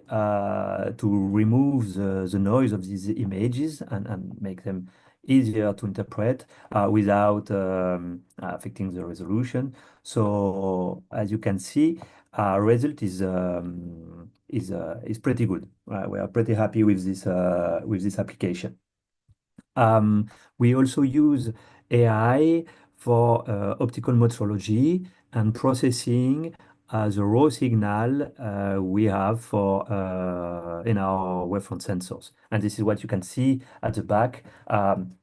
to remove the noise of these images and make them easier to interpret without affecting the resolution. So as you can see, our result is pretty good. We are pretty happy with this application. We also use AI for optical metrology and processing the raw signal we have for in our wavefront sensors. And this is what you can see at the back.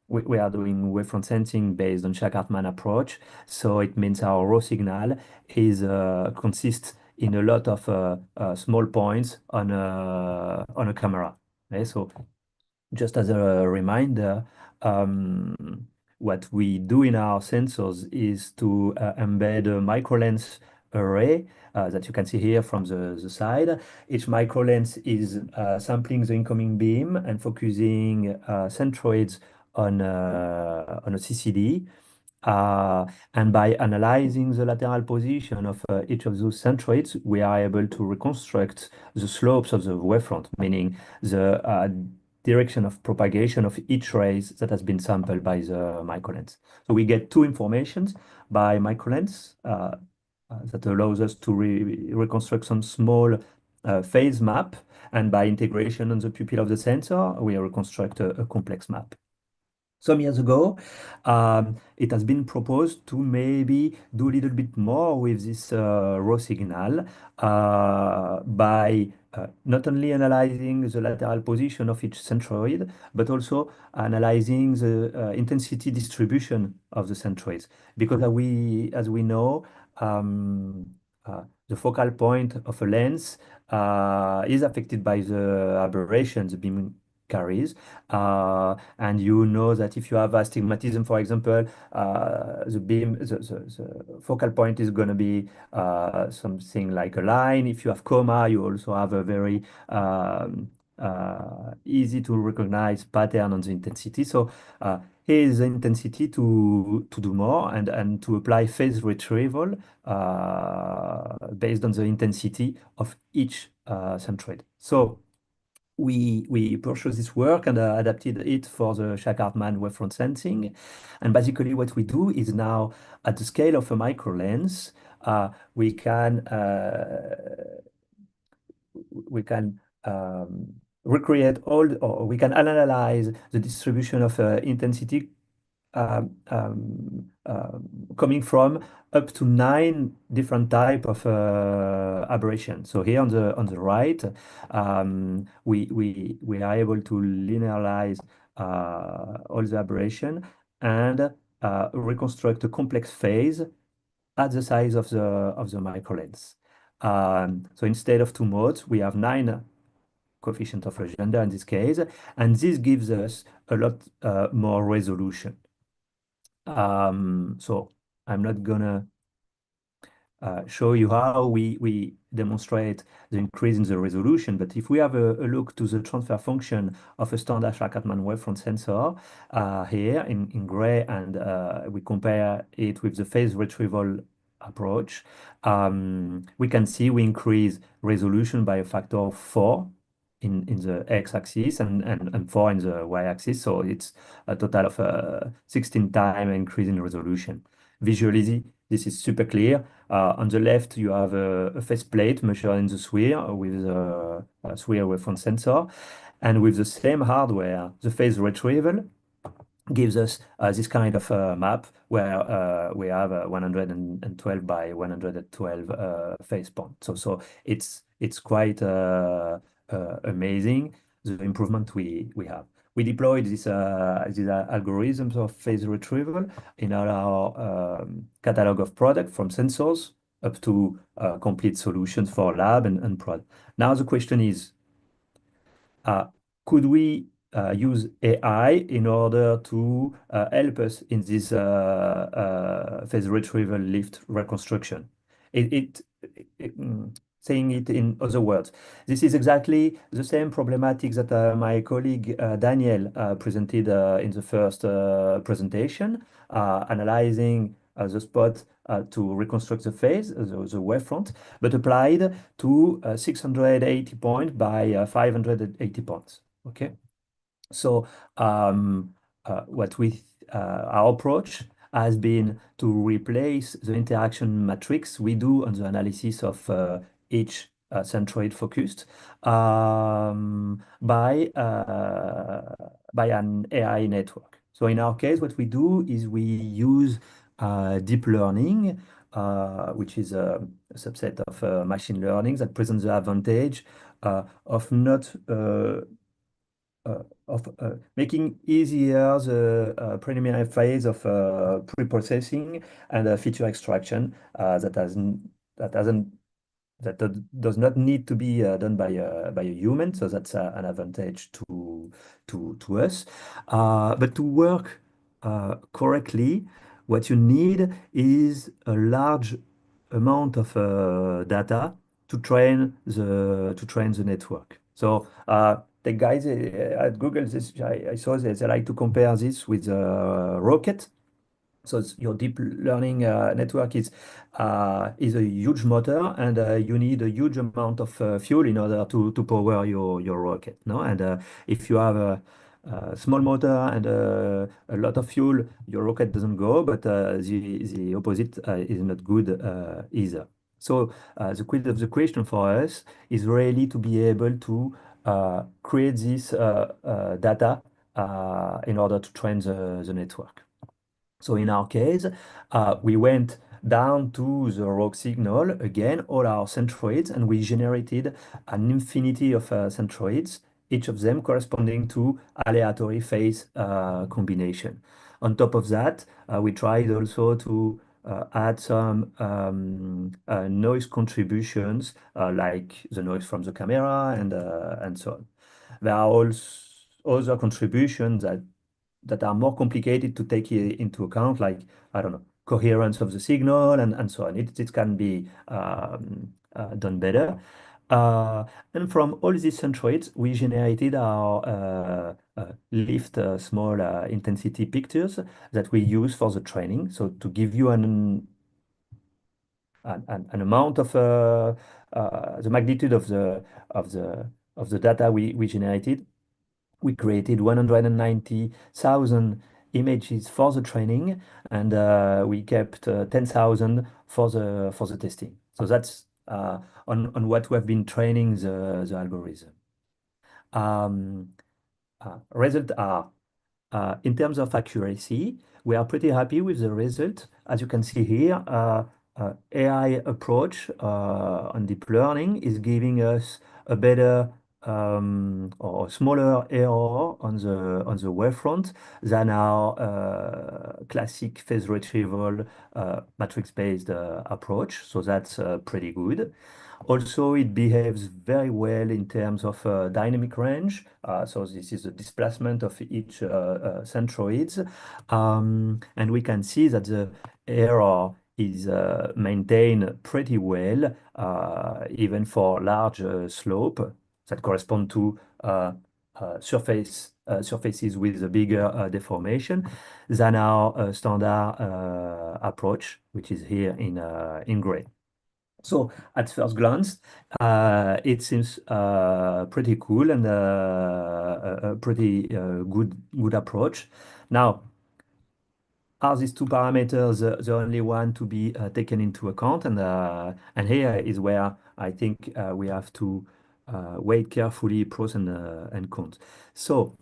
We are doing wavefront sensing based on Shaq-Hartman approach. So it means our raw signal is consists in a lot of small points on a camera. Okay? So just as a reminder, what we do in our sensors is to embed a microlens array that you can see here from the side. Each microlens is sampling the incoming beam and focusing centroids on a CCD. And by analyzing the lateral position of each of those centroids, we are able to reconstruct the slopes of the wavefront, meaning the direction of propagation of each rays that has been sampled by the microlens. So we get two informations by microlens that allows us to reconstruct some small phase map, and by integration on the pupil of the sensor, we reconstruct a complex map. Some years ago, it has been proposed to maybe do a little bit more with this raw signal by not only analyzing the lateral position of each centroid, but also analyzing the intensity distribution of the centroids. Because as we know, the focal point of a lens is affected by the aberration the beam carries. And you know that if you have astigmatism, for example, the focal point is going to be something like a line. If you have coma, you also have a very easy to recognize pattern on the intensity. So here is the intensity to do more and to apply phase retrieval based on the intensity of each centroid. So we pursued this work and adapted it for the Shaq-Hartman wavefront sensing. And basically what we do is now at the scale of a microlens, we can recreate or we can analyze the distribution of intensity coming from up to 9 different type of aberration. So here on the right, we are able to linearize all the aberration and reconstruct a complex phase at the size of the microlens. So instead of 2 modes, we have 9 coefficient of legendre in this case, and this gives us a lot more resolution. So I'm not gonna show you how we demonstrate the increase in the resolution, but if we have a look to the transfer function of a standard Shaq-Hartman wavefront sensor here in gray, and we compare it with the phase retrieval approach, we can see we increase resolution by a factor of 4 in the x-axis and 4 in the y-axis. So it's a total of 16 times increase in resolution. Visually, this is super clear. On the left, you have a faceplate measured in the sphere with a sphere wavefront sensor. And with the same hardware, the phase retrieval gives us this kind of map where we have 112 by 112 phase points. So it's quite amazing, the improvement we have. We deployed these algorithms of phase retrieval in our catalog of products, from sensors up to complete solutions for lab and product. Now the question is, could we use AI in order to help us in this phase retrieval lift reconstruction? Saying it in other words, this is exactly the same problematic that my colleague Daniel presented in the first presentation, analyzing the spot to reconstruct the phase, the wavefront, but applied to 680 points by 580 points. Okay, so what we our approach has been to replace the interaction matrix we do on the analysis of each centroid focused by an AI network. So in our case, what we do is we use deep learning which is a subset of machine learning that presents the advantage of not making easier the preliminary phase of pre-processing and feature extraction that does not need to be done by a human, so that's an advantage to us. But to work correctly, what you need is a large amount of data to train the network. So the guys at Google, I saw they like to compare this with a rocket. So your deep learning network is a huge motor, and you need a huge amount of fuel in order to power your rocket. No, and if you have a small motor and a lot of fuel, your rocket doesn't go. But the opposite is not good either. So the question for us is really to be able to create this data in order to train the network. So in our case, we went down to the raw signal, again, all our centroids, and we generated an infinity of centroids, each of them corresponding to aleatory phase combination. On top of that, we tried also to add some noise contributions, like the noise from the camera and so on. There are also other contributions that are more complicated to take into account, like, I don't know, coherence of the signal and so on. It can be done better. And from all these centroids, we generated our lift small intensity pictures that we use for the training. So to give you an amount of the magnitude of the data we generated, we created 190,000 images for the training, and we kept 10,000 for the testing. So that's on what we have been training the algorithm. Results are, in terms of accuracy, we are pretty happy with the result. As you can see here, AI approach on deep learning is giving us a better or smaller error on the wavefront than our classic phase retrieval matrix-based approach. So that's pretty good. Also, it behaves very well in terms of dynamic range. So this is the displacement of each centroids. And we can see that the error is maintained pretty well, even for large slope that correspond to surfaces with a bigger deformation than our standard approach, which is here in gray. So at first glance, it seems pretty cool and a pretty good approach. Now, are these two parameters the only one to be taken into account? And here is where I think we have to weigh carefully pros and cons. So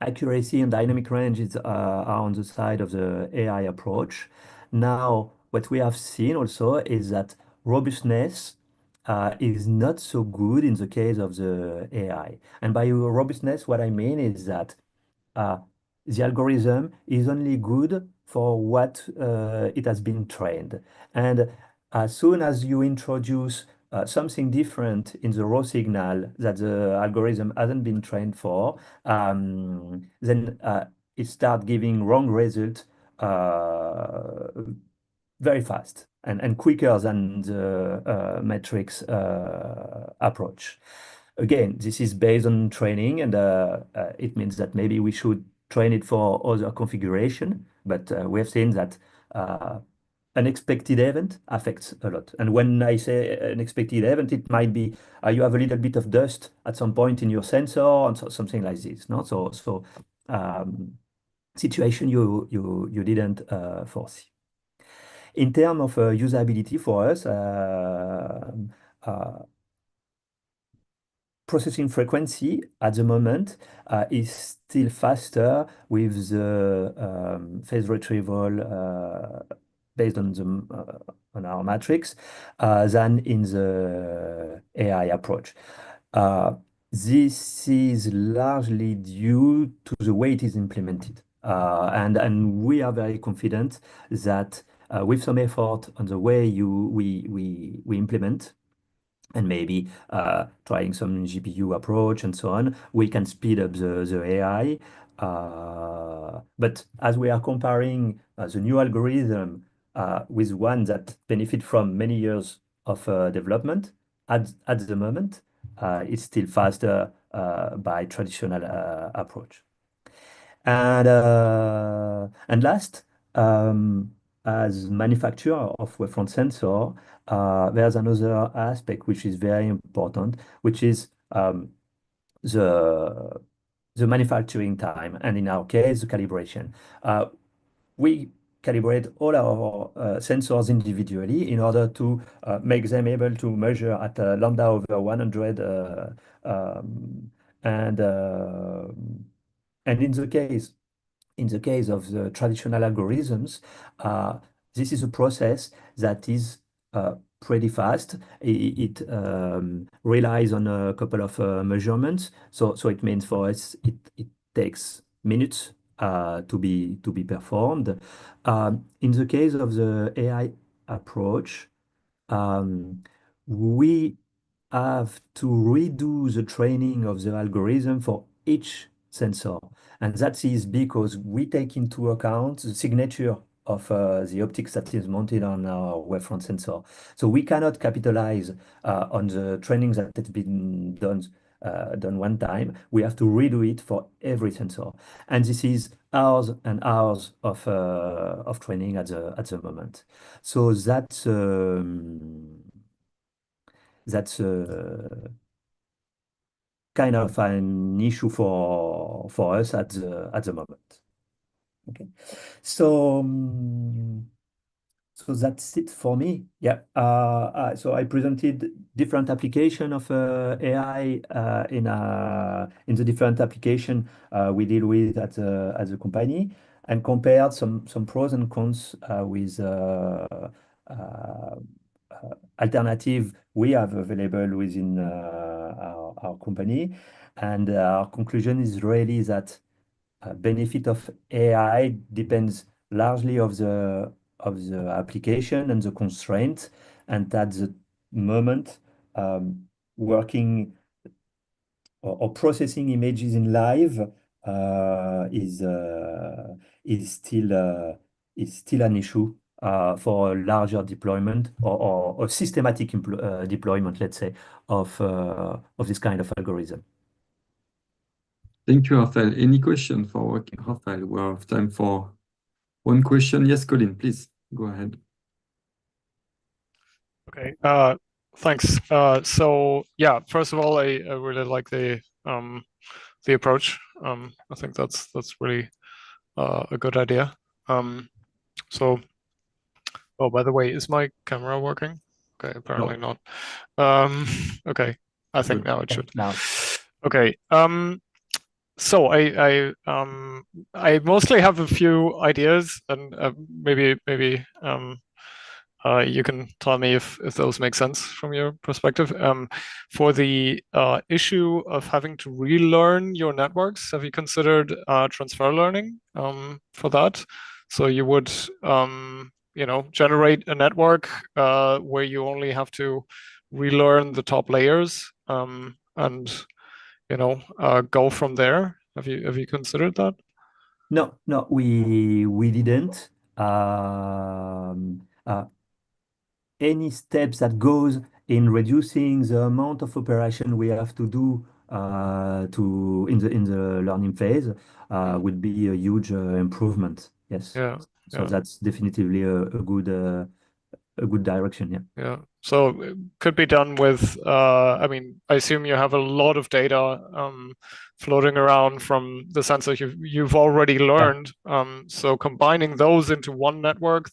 accuracy and dynamic range are on the side of the AI approach. Now, what we have seen also is that robustness is not so good in the case of the AI. And by robustness, what I mean is that the algorithm is only good for what it has been trained. And as soon as you introduce something different in the raw signal that the algorithm hasn't been trained for, then it starts giving wrong result very fast and quicker than the matrix approach. Again, this is based on training, and it means that maybe we should train it for other configuration, but we have seen that unexpected event affects a lot. And when I say unexpected event, it might be you have a little bit of dust at some point in your sensor and something like this. No, so situation you didn't foresee. In terms of usability for us, processing frequency at the moment is still faster with the phase retrieval based on the on our matrix than in the AI approach. This is largely due to the way it is implemented. And we are very confident that with some effort on the way we implement, and maybe trying some GPU approach and so on, we can speed up the AI. But as we are comparing the new algorithm with one that benefit from many years of development, at the moment, it's still faster by traditional approach. And last, as manufacturer of wavefront sensor, there's another aspect which is very important, which is the manufacturing time, and in our case, the calibration. We calibrate all our sensors individually in order to make them able to measure at lambda over 100. And in the case of the traditional algorithms, this is a process that is pretty fast. It relies on a couple of measurements. So it means for us it takes minutes to be performed. In the case of the AI approach, we have to redo the training of the algorithm for each sensor. And that is because we take into account the signature of the optics that is mounted on our wavefront sensor. So we cannot capitalize on the training that has been done one time. We have to redo it for every sensor. And this is hours and hours of training at the moment. So that's kind of an issue for us at the moment. Okay, so that's it for me. Yeah. So I presented different application of AI in the different application we deal with at the company, and compared some pros and cons with alternative we have available within our company. And our conclusion is really that benefit of AI depends largely of the application and the constraint, and at the moment working or processing images in live is still an issue for a larger deployment or systematic deployment, let's say, of this kind of algorithm. Thank you, Raphael. Any question for Raphael? We have time for one question. Yes, Colin, please go ahead. Okay, thanks. So yeah, first of all, I really like the approach. I think that's really a good idea. So, oh, by the way, is my camera working? Okay, apparently not. Okay, I think now it should. Now. Okay. So I mostly have a few ideas, and maybe you can tell me if those make sense from your perspective. For the issue of having to relearn your networks, have you considered transfer learning for that? So you would generate a network where you only have to relearn the top layers and go from there. Have you considered that? No, we didn't. Any steps that goes in reducing the amount of operation we have to do in the learning phase would be a huge improvement. Yes. Yeah. So that's definitively a good direction. Yeah. Yeah. So it could be done with, I mean, I assume you have a lot of data floating around from the sensors you've already learned. So combining those into one network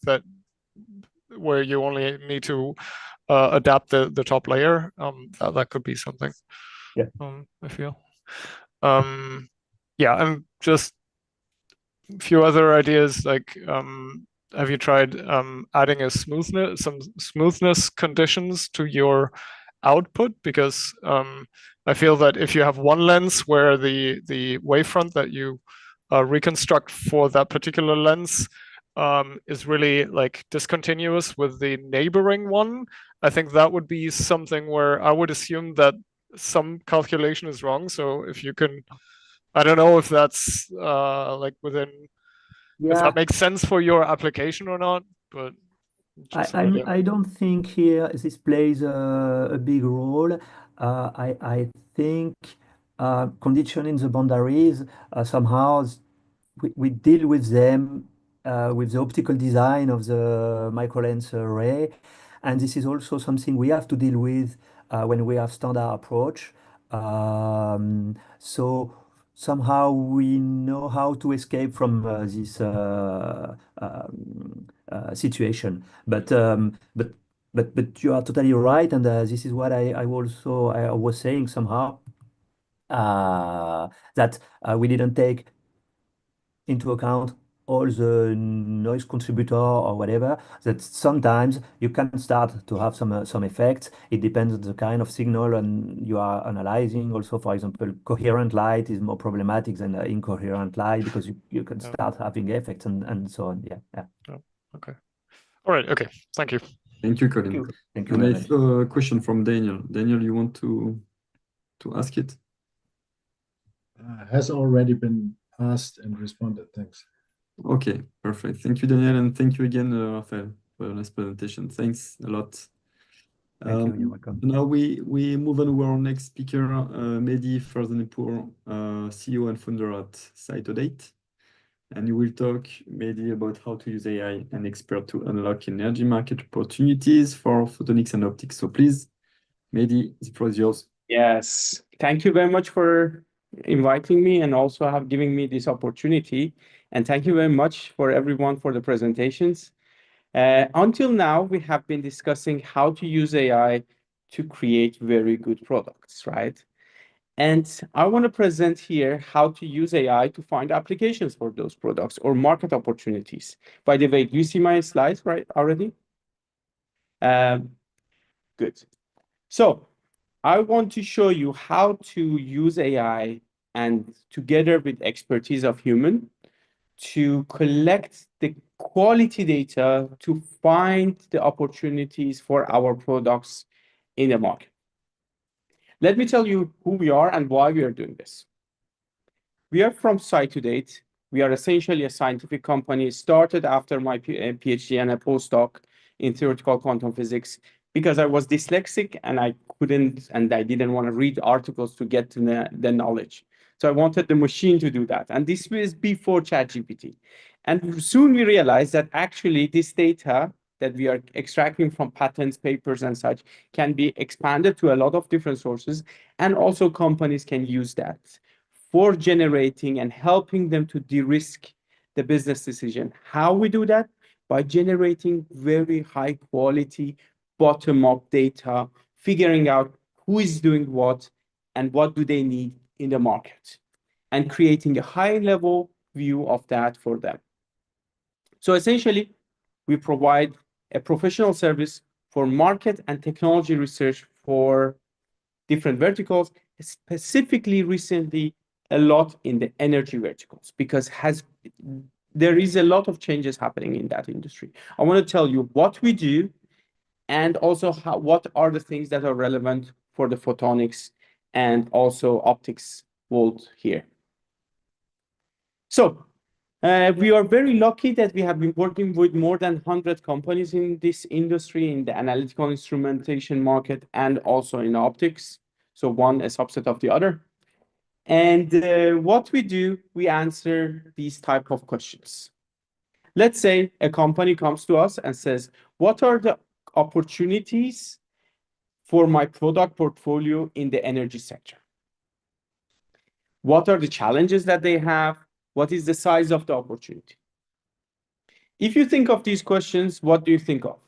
where you only need to adapt the top layer, that could be something. Yeah. I feel. Yeah, and just a few other ideas like have you tried adding some smoothness conditions to your output? Because I feel that if you have one lens where the wavefront that you reconstruct for that particular lens is really like discontinuous with the neighboring one, I think that would be something where I would assume that some calculation is wrong. So if you can, I don't know if that's like within, if that makes sense for your application or not, but just an idea. I don't think here this plays a big role. I think conditioning the boundaries somehow we deal with them with the optical design of the microlens array, and this is also something we have to deal with when we have standard approach. So somehow we know how to escape from this situation. But you are totally right, and this is what I was saying somehow that we didn't take into account all the noise contributor or whatever, that sometimes you can start to have some effects. It depends on the kind of signal and you are analyzing. Also, for example, coherent light is more problematic than incoherent light because you can start having effects and so on. Yeah. Oh, okay. All right. Okay. Thank you. Thank you, Colin. Thank you And very I much. saw a question from Daniel. Daniel, you want to ask it? Has already been asked and responded. Thanks. Okay, perfect. Thank you, Daniel, and thank you again, Raphael, for your last presentation. Thanks a lot. Thank you. You're welcome. Now we move on to our next speaker, Mehdi Farzanepour, CEO and founder at Cytodate. And you will talk, Mehdi, about how to use AI and expert to unlock energy market opportunities for photonics and optics. So please, Mehdi, the floor is yours. Yes, thank you very much for inviting me and also have given me this opportunity. And thank you very much for everyone for the presentations. Until now, we have been discussing how to use AI to create very good products, right? And I want to present here how to use AI to find applications for those products or market opportunities. By the way, do you see my slides right already? Good. So I want to show you how to use AI and together with expertise of human to collect the quality data to find the opportunities for our products in the market. Let me tell you who we are and why we are doing this. We are from Cytodate. We are essentially a scientific company started after my PhD and a postdoc in theoretical quantum physics because I was dyslexic and I didn't want to read articles to get to the knowledge. So I wanted the machine to do that. And this was before ChatGPT. And soon we realized that actually this data that we are extracting from patents, papers, and such can be expanded to a lot of different sources. And also companies can use that for generating and helping them to de-risk the business decision. How we do that? By generating very high quality bottom-up data, figuring out who is doing what and what do they need in the market, and creating a high-level view of that for them. So essentially, we provide a professional service for market and technology research for different verticals, specifically recently a lot in the energy verticals, because there is a lot of changes happening in that industry. I want to tell you what we do and also what are the things that are relevant for the photonics and also optics world here. So we are very lucky that we have been working with more than 100 companies in this industry, in the analytical instrumentation market and also in optics. So one a subset of the other. And what we do, we answer these type of questions. Let's say a company comes to us and says, what are the opportunities for my product portfolio in the energy sector? What are the challenges that they have? What is the size of the opportunity? If you think of these questions, what do you think of?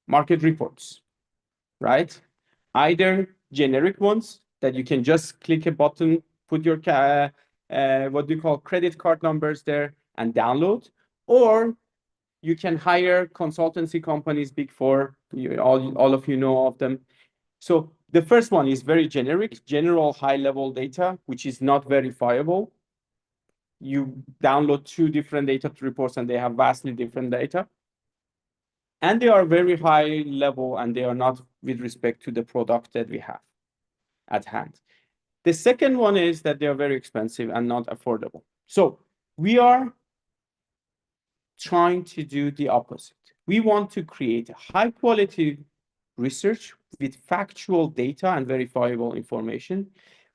Market reports, right? Either generic ones that you can just click a button, put your what do you call credit card numbers there and download, or you can hire consultancy companies, Big Four. All of you know of them. So the first one is very generic, general high-level data, which is not verifiable. You download 2 different data reports and they have vastly different data. And they are very high level and they are not with respect to the product that we have at hand. The second one is that they are very expensive and not affordable. So we are trying to do the opposite. We want to create high quality research with factual data and verifiable information.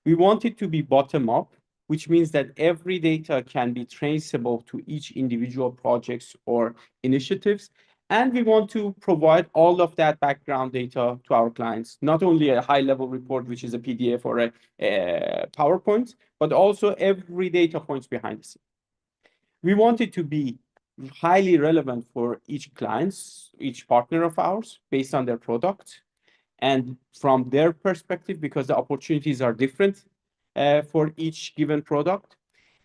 We want it to be bottom up, which means that every data can be traceable to each individual projects or initiatives. And we want to provide all of that background data to our clients, not only a high-level report, which is a PDF or a PowerPoint, but also every data points behind the scene. We want it to be highly relevant for each clients, each partner of ours, based on their product and from their perspective, because the opportunities are different for each given product.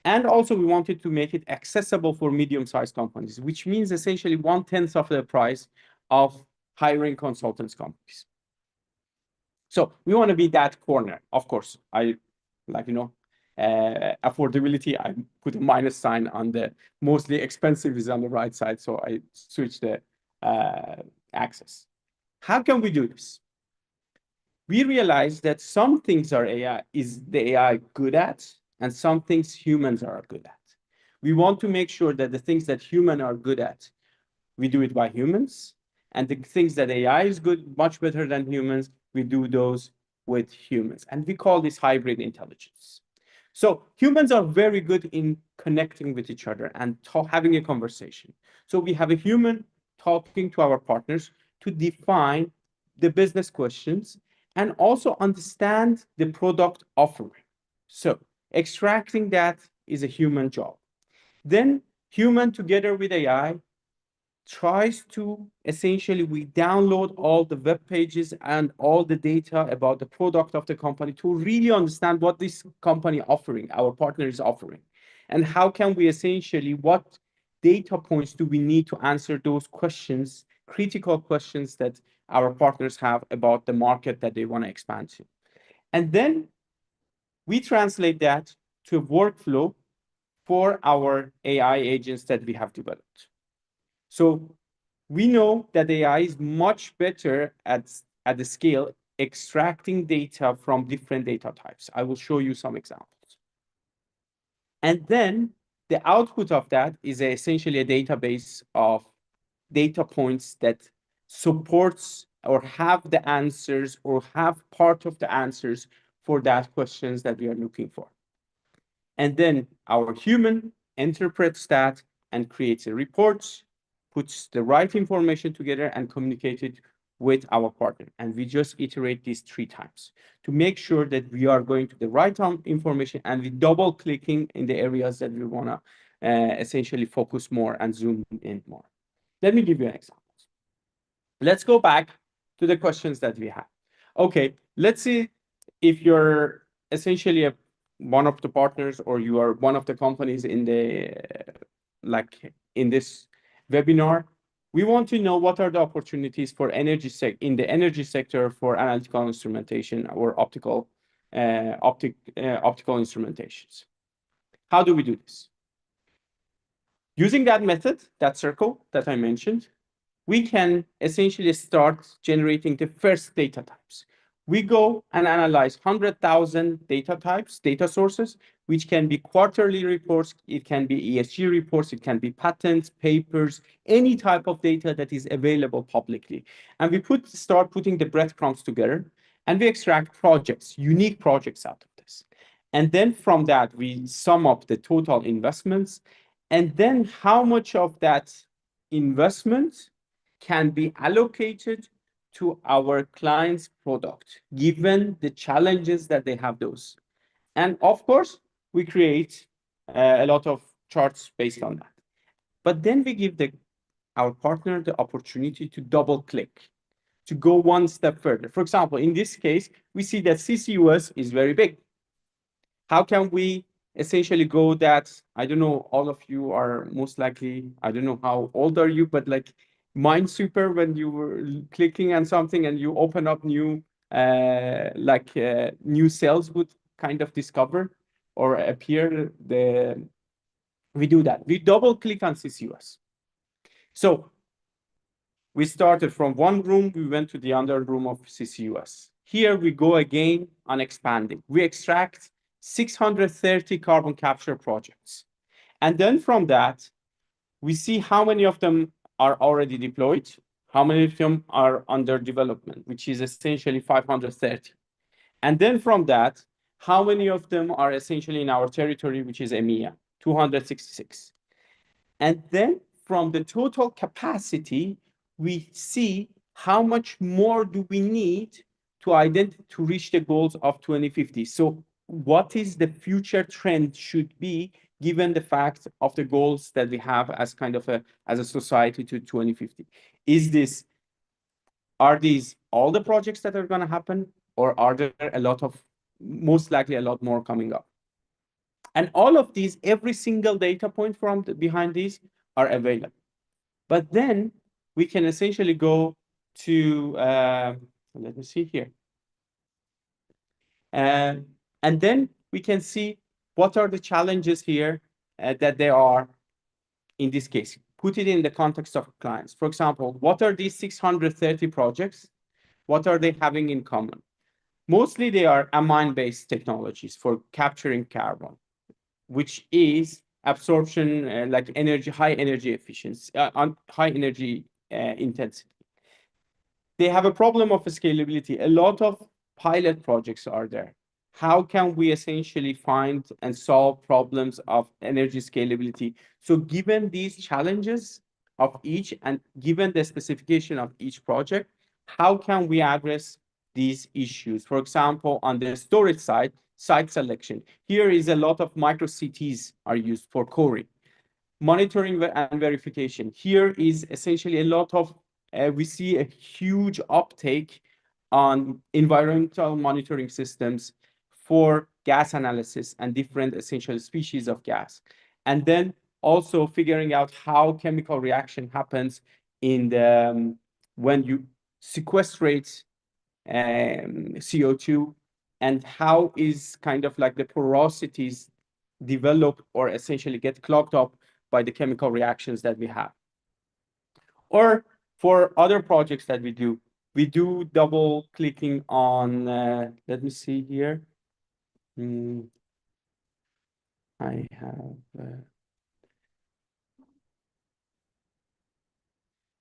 And also we wanted to make it accessible for medium-sized companies, which means essentially 1/10 of the price of hiring consultants companies. So we want to be that corner. Of course, affordability, I put a minus sign on the mostly expensive is on the right side. So I switched the axis. How can we do this? We realize that some things are the AI good at, and some things humans are good at. We want to make sure that the things that humans are good at, we do it by humans. And the things that AI is good, much better than humans, we do those with humans. And we call this hybrid intelligence. So humans are very good in connecting with each other and having a conversation. So we have a human talking to our partners to define the business questions and also understand the product offering. So extracting that is a human job. Then human together with AI tries to essentially, we download all the web pages and all the data about the product of the company to really understand what this company offering, our partner is offering. And how can we essentially, what data points do we need to answer those questions, critical questions that our partners have about the market that they want to expand to. And then we translate that to a workflow for our AI agents that we have developed. So we know that AI is much better at the scale extracting data from different data types. I will show you some examples. And then the output of that is essentially a database of data points that supports or have the answers or have part of the answers for that questions that we are looking for. And then our human interprets that and creates a report, puts the right information together and communicate it with our partner. And we just iterate these 3 times to make sure that we are going to the right information and we double clicking in the areas that we want to essentially focus more and zoom in more. Let me give you an example. Let's go back to the questions that we have. Okay, let's see if you're essentially one of the partners or you are one of the companies in the in this webinar. We want to know what are the opportunities for in the energy sector for analytical instrumentation or optical instrumentations. How do we do this? Using that method, that circle that I mentioned, we can essentially start generating the first data types. We go and analyze 100,000 data types, data sources, which can be quarterly reports, it can be ESG reports, it can be patents, papers, any type of data that is available publicly. And we start putting the breadcrumbs together and we extract projects, unique projects out of this. And then from that, we sum up the total investments and then how much of that investment can be allocated to our client's product, given the challenges that they have those. And of course, we create a lot of charts based on that. But then we give our partner the opportunity to double click, to go one step further. For example, in this case, we see that CCUS is very big. How can we essentially go that, I don't know, all of you are most likely, I don't know how old are you, but like Minesweeper, when you were clicking on something and you open up new, new cells would kind of discover or appear. We do that. We double click on CCUS. So we started from one room, we went to the other room of CCUS. Here we go again on expanding. We extract 630 carbon capture projects. And then from that, we see how many of them are already deployed, how many of them are under development, which is essentially 530. And then from that, how many of them are essentially in our territory, which is EMEA, 266. And then from the total capacity, we see how much more do we need to reach the goals of 2050. So what is the future trend should be given the fact of the goals that we have as kind of as a society to 2050? Are these all the projects that are going to happen, or are there most likely a lot more coming up? And all of these, every single data point from behind these are available. But then we can essentially go to, let me see here. And then we can see what are the challenges here that they are in this case. Put it in the context of clients. For example, what are these 630 projects? What are they having in common? Mostly they are amine-based technologies for capturing carbon, which is absorption, like high energy efficiency, high energy intensity. They have a problem of scalability. A lot of pilot projects are there. How can we essentially find and solve problems of energy scalability? So given these challenges of each and given the specification of each project, how can we address these issues? For example, on the storage side, site selection. Here is a lot of micro CTs are used for coring. Monitoring and verification. Here is essentially a lot of, we see a huge uptake on environmental monitoring systems for gas analysis and different essential species of gas. And then also figuring out how chemical reaction happens in the, when you sequestrate CO2, and how is kind of like the porosities develop or essentially get clogged up by the chemical reactions that we have. Or for other projects that we do double clicking on, let me see here. I have,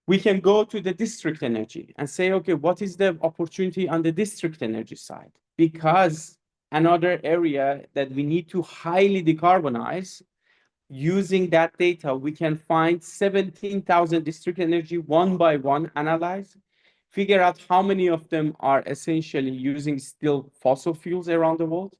we can go to the district energy and say, okay, what is the opportunity on the district energy side? Because another area that we need to highly decarbonize, using that data, we can find 17,000 district energy one by one, analyze, figure out how many of them are essentially using still fossil fuels around the world,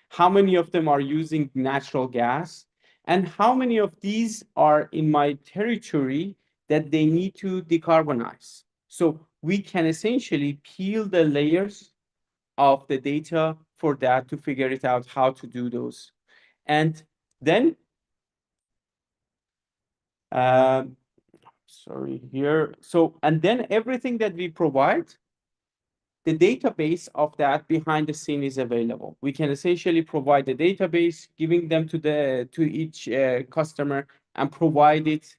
how many of them are using natural gas, and how many of these are in my territory that they need to decarbonize. So we can essentially peel the layers of the data for that to figure it out how to do those. And then sorry here. So, and then everything that we provide, the database of that behind the scene is available. We can essentially provide the database, giving them to each customer, and provide it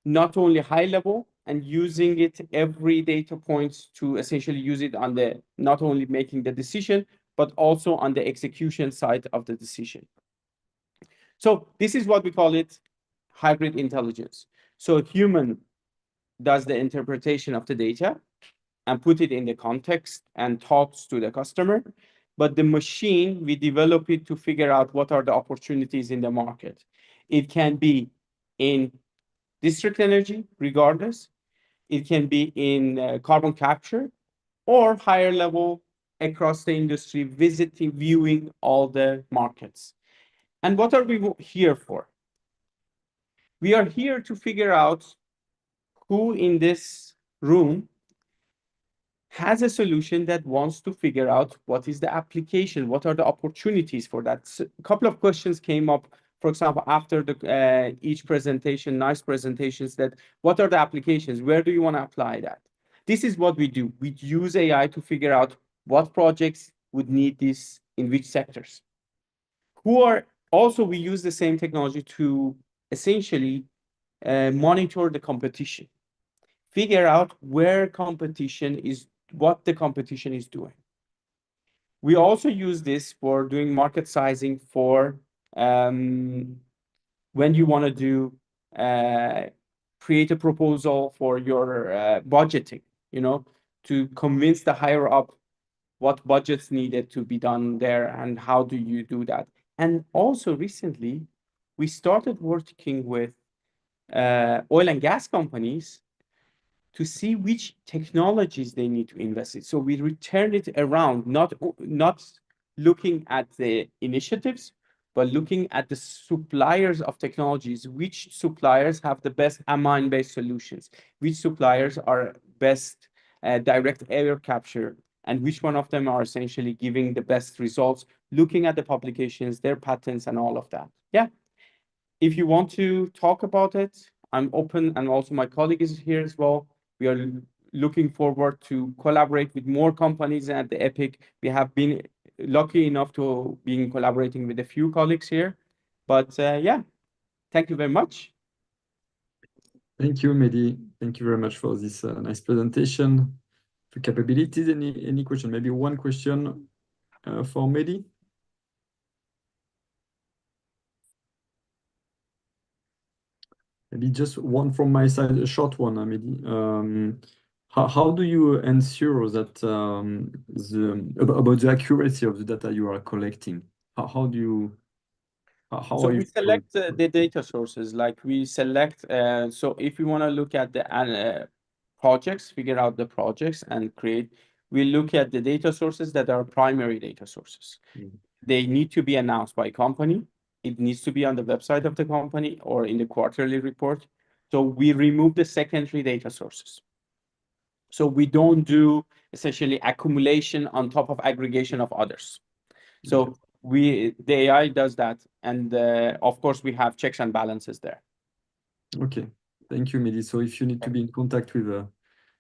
not only high level and using it every data points to essentially use it on the, not only making the decision, but also on the execution side of the decision. So this is what we call it hybrid intelligence. So human does the interpretation of the data and put it in the context and talks to the customer. But the machine, we develop it to figure out what are the opportunities in the market. It can be in district energy, regardless. It can be in carbon capture, or higher level across the industry, viewing all the markets. And what are we here for? We are here to figure out who in this room has a solution that wants to figure out what is the application, what are the opportunities for that. So a couple of questions came up, for example, after the each presentation, nice presentations, that what are the applications? Where do you want to apply that? This is what we do. We use AI to figure out what projects would need this in which sectors. We use the same technology to essentially monitor the competition, figure out what the competition is doing. We also use this for doing market sizing for when you want to do create a proposal for your budgeting, to convince the higher up what budgets needed to be done there and how do you do that. And also recently, we started working with oil and gas companies to see which technologies they need to invest in. So we returned it around, not looking at the initiatives, but looking at the suppliers of technologies, which suppliers have the best amine-based solutions, which suppliers are best direct air capture, and which one of them are essentially giving the best results, looking at the publications, their patents, and all of that. Yeah. If you want to talk about it, I'm open, and also my colleague is here as well. We are looking forward to collaborate with more companies at the EPIC. We have been lucky enough to be collaborating with a few colleagues here. But yeah, thank you very much. Thank you, Mehdi. Thank you very much for this nice presentation. For capabilities, any question? Maybe one question for Mehdi? Maybe just one from my side, a short one, Mehdi. How do you ensure that about the accuracy of the data you are collecting? How So we select the data sources, like we select, so if we want to look at the projects, figure out the projects and create, we look at the data sources that are primary data sources. They need to be announced by company. It needs to be on the website of the company or in the quarterly report. So we remove the secondary data sources. So we don't do essentially accumulation on top of aggregation of others. So the AI does that. And of course, we have checks and balances there. Okay, thank you, Mehdi. So if you need to be in contact with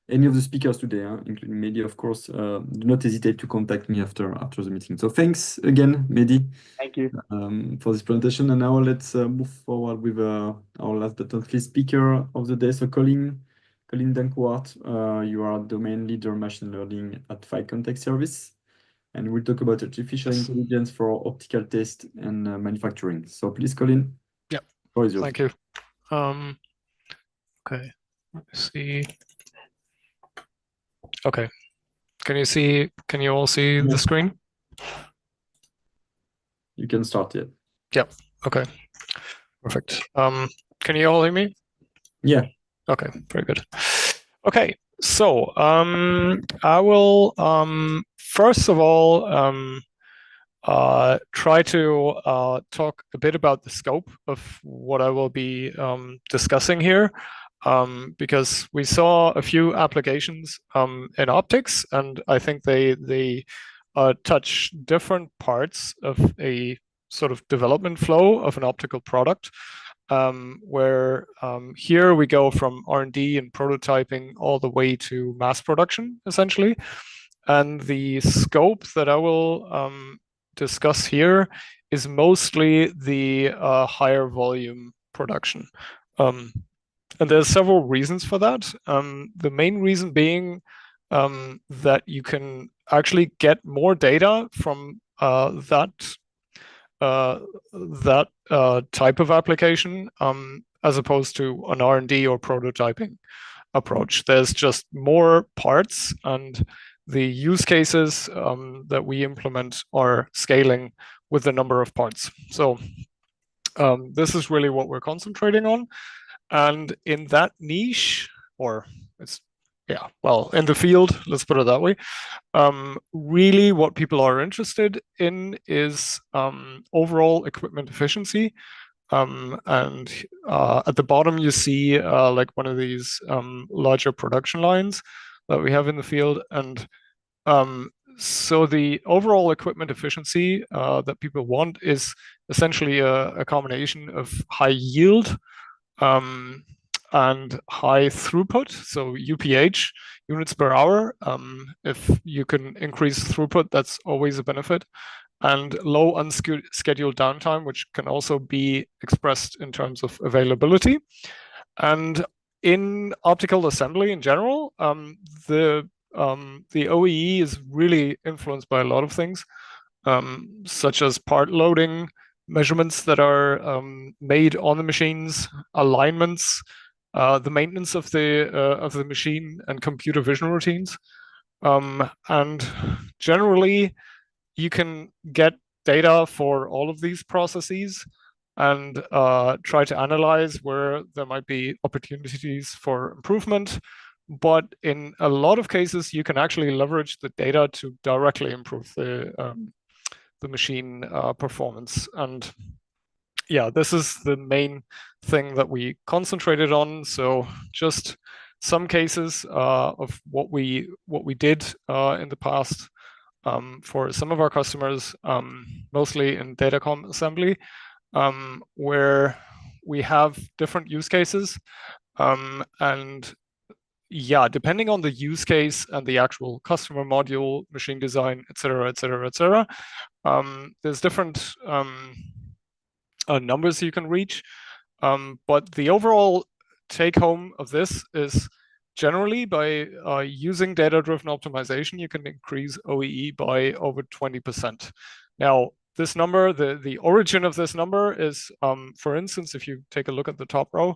any of the speakers today, including Mehdi, of course, do not hesitate to contact me after the meeting. So thanks again, Mehdi. Thank you. For this presentation. And now let's move forward with our last but not least speaker of the day. So Colin Dancourt, you are domain leader machine learning at Phi Context Service. And we'll talk about artificial intelligence for optical test and manufacturing. So please, Colin. Yeah, thank you. Okay, let's see. Okay, can you all see the screen? You can start it. Yeah, okay, perfect. Can you all hear me? Yeah. Okay, very good. Okay, so I will first of all try to talk a bit about the scope of what I will be discussing here, because we saw a few applications in optics, and I think they touch different parts of a sort of development flow of an optical product. Where here we go from R&D and prototyping all the way to mass production, essentially. And the scope that I will discuss here is mostly the higher volume production. And there's several reasons for that. The main reason being that you can actually get more data from that type of application as opposed to an R&D or prototyping approach. There's just more parts, and the use cases that we implement are scaling with the number of parts. So this is really what we're concentrating on. And in that niche, or it's, yeah, well, in the field, let's put it that way, really what people are interested in is overall equipment efficiency. And at the bottom, you see like one of these larger production lines. that we have in the field. And so the overall equipment efficiency that people want is essentially a combination of high yield and high throughput, so UPH, units per hour. If you can increase throughput, that's always a benefit. And low unscheduled downtime, which can also be expressed in terms of availability. And in optical assembly in general, the OEE is really influenced by a lot of things, such as part loading, measurements that are made on the machines, alignments, the maintenance of the machine, and computer vision routines. And generally, you can get data for all of these processes and try to analyze where there might be opportunities for improvement. But in a lot of cases, you can actually leverage the data to directly improve the machine performance. And yeah, this is the main thing that we concentrated on. So just some cases of what we did in the past for some of our customers, mostly in datacom assembly, where we have different use cases. And yeah, depending on the use case and the actual customer module, machine design, et cetera, there's different numbers you can reach. But the overall take home of this is generally by using data-driven optimization, you can increase OEE by over 20%. Now, this number, the origin of this number is, for instance, if you take a look at the top row,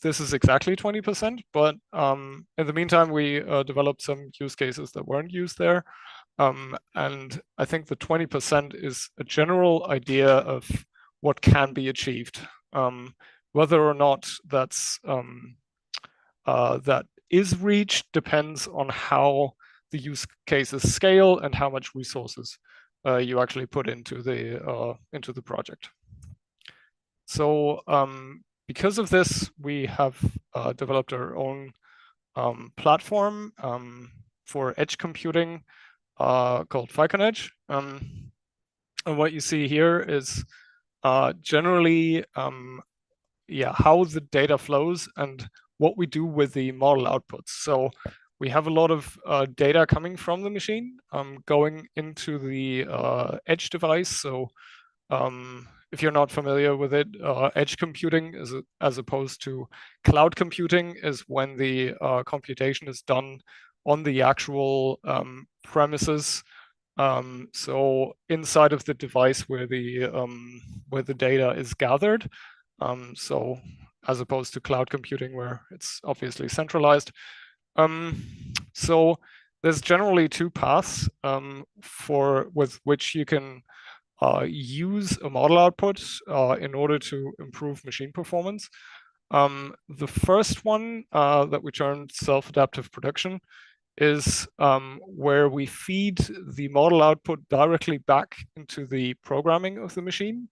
this is exactly 20%, but in the meantime, we developed some use cases that weren't used there. And I think the 20% is a general idea of what can be achieved. Whether or not that's that is reached depends on how the use cases scale and how much resources you actually put into the project. So because of this, we have developed our own platform for edge computing called Falcon Edge. And what you see here is generally how the data flows and what we do with the model outputs. So we have a lot of data coming from the machine going into the edge device. So if you're not familiar with it, edge computing as opposed to cloud computing is when the computation is done on the actual premises. So inside of the device where the data is gathered. So as opposed to cloud computing where it's obviously centralized. So there's generally two paths with which you can use a model output in order to improve machine performance. The first one that we termed self-adaptive prediction is where we feed the model output directly back into the programming of the machine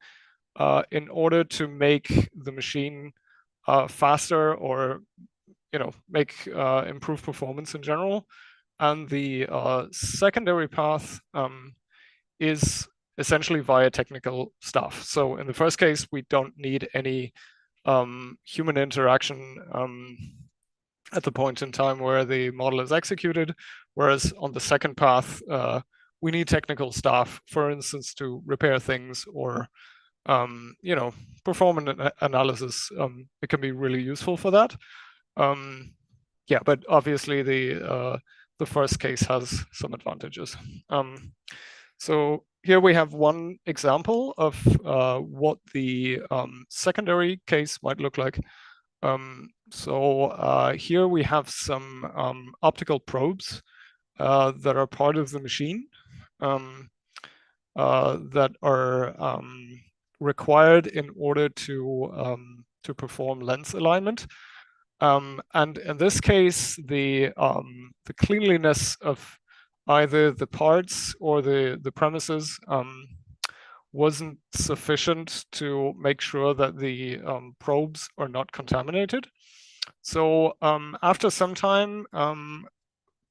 in order to make the machine faster or make improve performance in general. And the secondary path is essentially via technical stuff. So in the first case, we don't need any human interaction at the point in time where the model is executed, whereas on the second path, we need technical staff, for instance, to repair things or perform an analysis. It can be really useful for that. But obviously the first case has some advantages. So here we have one example of what the secondary case might look like. So here we have some optical probes that are part of the machine that are required in order to perform lens alignment. And in this case, the cleanliness of either the parts or the premises wasn't sufficient to make sure that the probes are not contaminated. So after some time,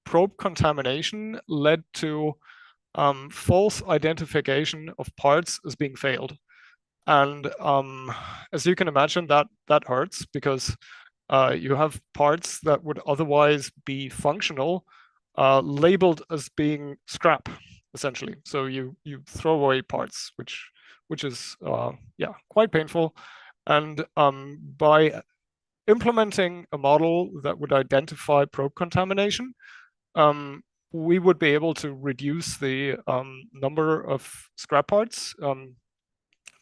probe contamination led to false identification of parts as being failed. And as you can imagine, that hurts, because you have parts that would otherwise be functional labeled as being scrap, essentially. So you throw away parts, which is yeah, quite painful. And by implementing a model that would identify probe contamination, we would be able to reduce the number of scrap parts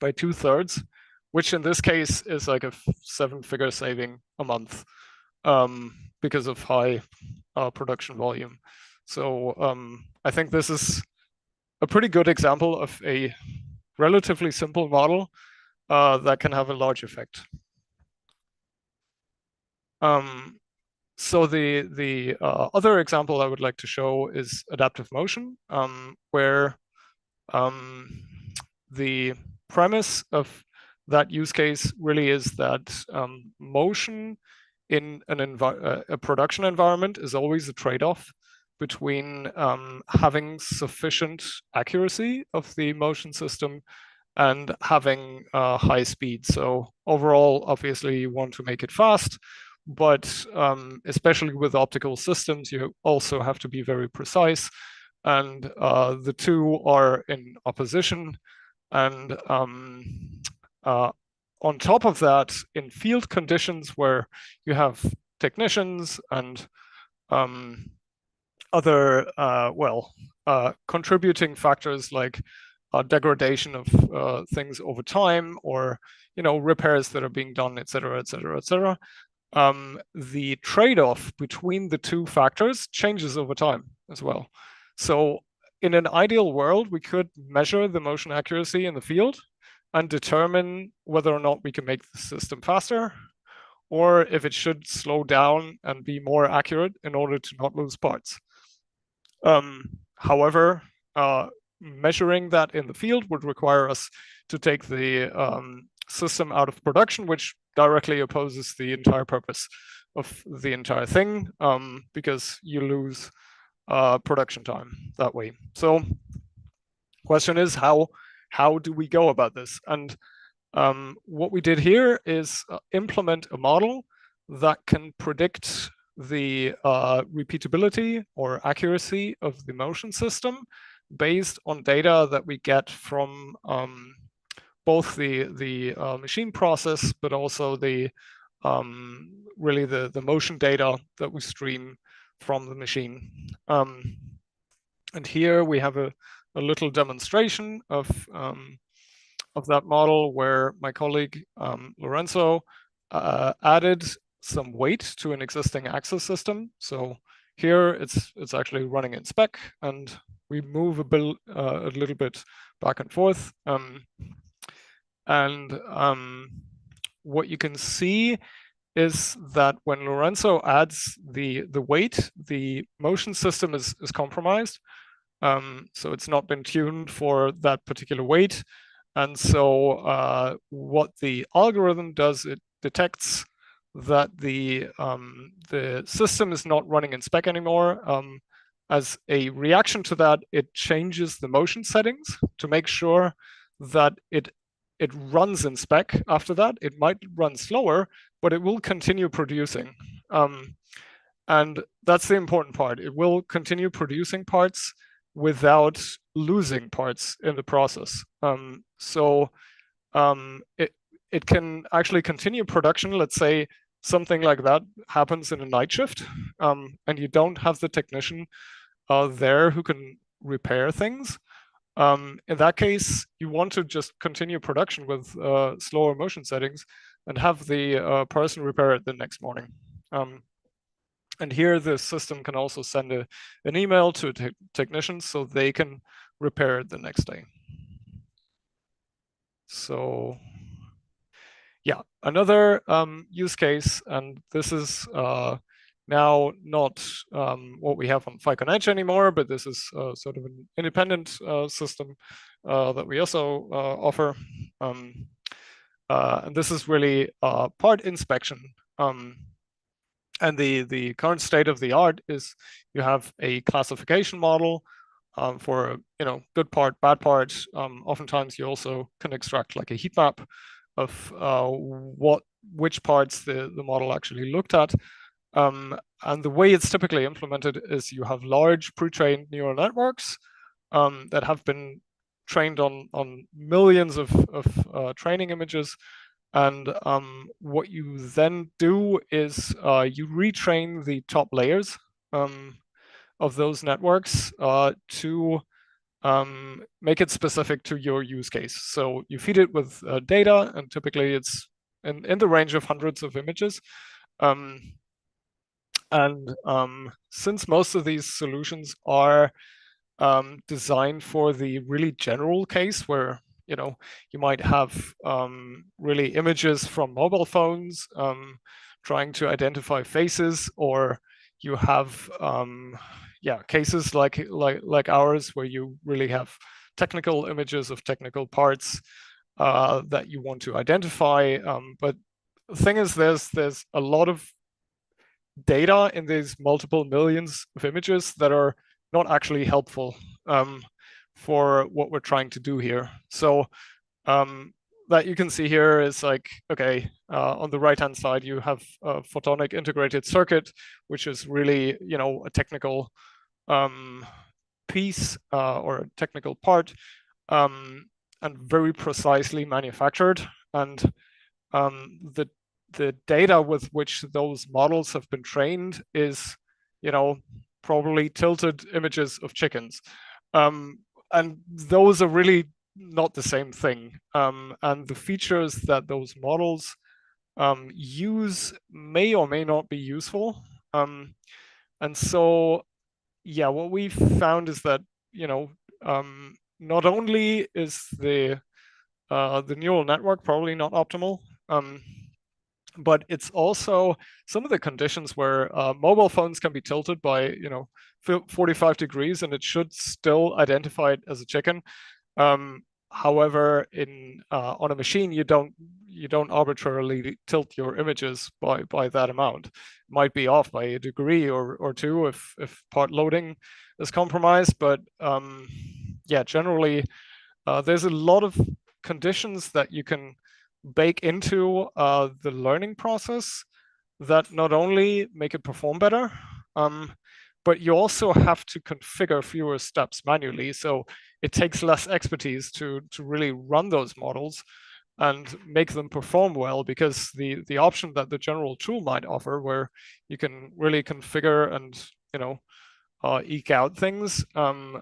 by 2/3, which in this case is like a 7-figure saving a month because of high production volume. So I think this is a pretty good example of a relatively simple model that can have a large effect. So the other example I would like to show is adaptive motion, where the premise of that use case really is that motion in a production environment is always a trade-off between having sufficient accuracy of the motion system and having high speed. So overall, obviously, you want to make it fast, but especially with optical systems, you also have to be very precise, and the two are in opposition. And on top of that, in field conditions where you have technicians and other contributing factors like degradation of things over time, or repairs that are being done, etc., etc., etc., the trade-off between the two factors changes over time as well. So in an ideal world, we could measure the motion accuracy in the field and determine whether or not we can make the system faster, or if it should slow down and be more accurate in order to not lose parts. However, measuring that in the field would require us to take the system out of production, which directly opposes the entire purpose of the entire thing, because you lose production time that way. So question is, how do we go about this? And what we did here is implement a model that can predict the repeatability or accuracy of the motion system based on data that we get from both the machine process, but also the really the motion data that we stream from the machine. And here we have a little demonstration of that model, where my colleague Lorenzo added some weight to an existing axis system. So here it's actually running in spec, and we move a little bit back and forth. What you can see is that when Lorenzo adds the weight, the motion system is compromised. So it's not been tuned for that particular weight. And so what the algorithm does, it detects that the system is not running in spec anymore. As a reaction to that, it changes the motion settings to make sure that it runs in spec after that. It might run slower, but it will continue producing. And that's the important part. It will continue producing parts without losing parts in the process. So it can actually continue production. Let's say something like that happens in a night shift, and you don't have the technician there who can repair things. In that case, you want to just continue production with slower motion settings and have the person repair it the next morning. And here the system can also send an email to technicians so they can repair it the next day. So yeah, another use case, and this is now not what we have on Ficon Edge anymore, but this is sort of an independent system that we also offer. And this is really part inspection. And the current state of the art is you have a classification model for good part, bad part. Oftentimes you also can extract like a heat map of which parts the model actually looked at. And the way it's typically implemented is you have large pre-trained neural networks that have been trained on millions of training images. And what you then do is you retrain the top layers of those networks to make it specific to your use case. So you feed it with data, and typically it's in the range of hundreds of images. Since most of these solutions are designed for the really general case where you might have really images from mobile phones trying to identify faces, or you have cases like ours where you really have technical images of technical parts that you want to identify. But the thing is, there's a lot of data in these multiple millions of images that are not actually helpful for what we're trying to do here. So that you can see here is like, okay, on the right-hand side, you have a photonic integrated circuit, which is really, a technical piece or a technical part, and very precisely manufactured. And the data with which those models have been trained is, probably tilted images of chickens. And those are really not the same thing. And the features that those models use may or may not be useful. And so, yeah, what we found is that, not only is the neural network probably not optimal, but it's also some of the conditions where mobile phones can be tilted by 45 degrees, and it should still identify it as a chicken. However, on a machine, you don't arbitrarily tilt your images by that amount. It might be off by a degree or two if part loading is compromised, but generally there's a lot of conditions that you can bake into the learning process that not only make it perform better, but you also have to configure fewer steps manually. So it takes less expertise to really run those models and make them perform well, because the option that the general tool might offer, where you can really configure and eke out things, a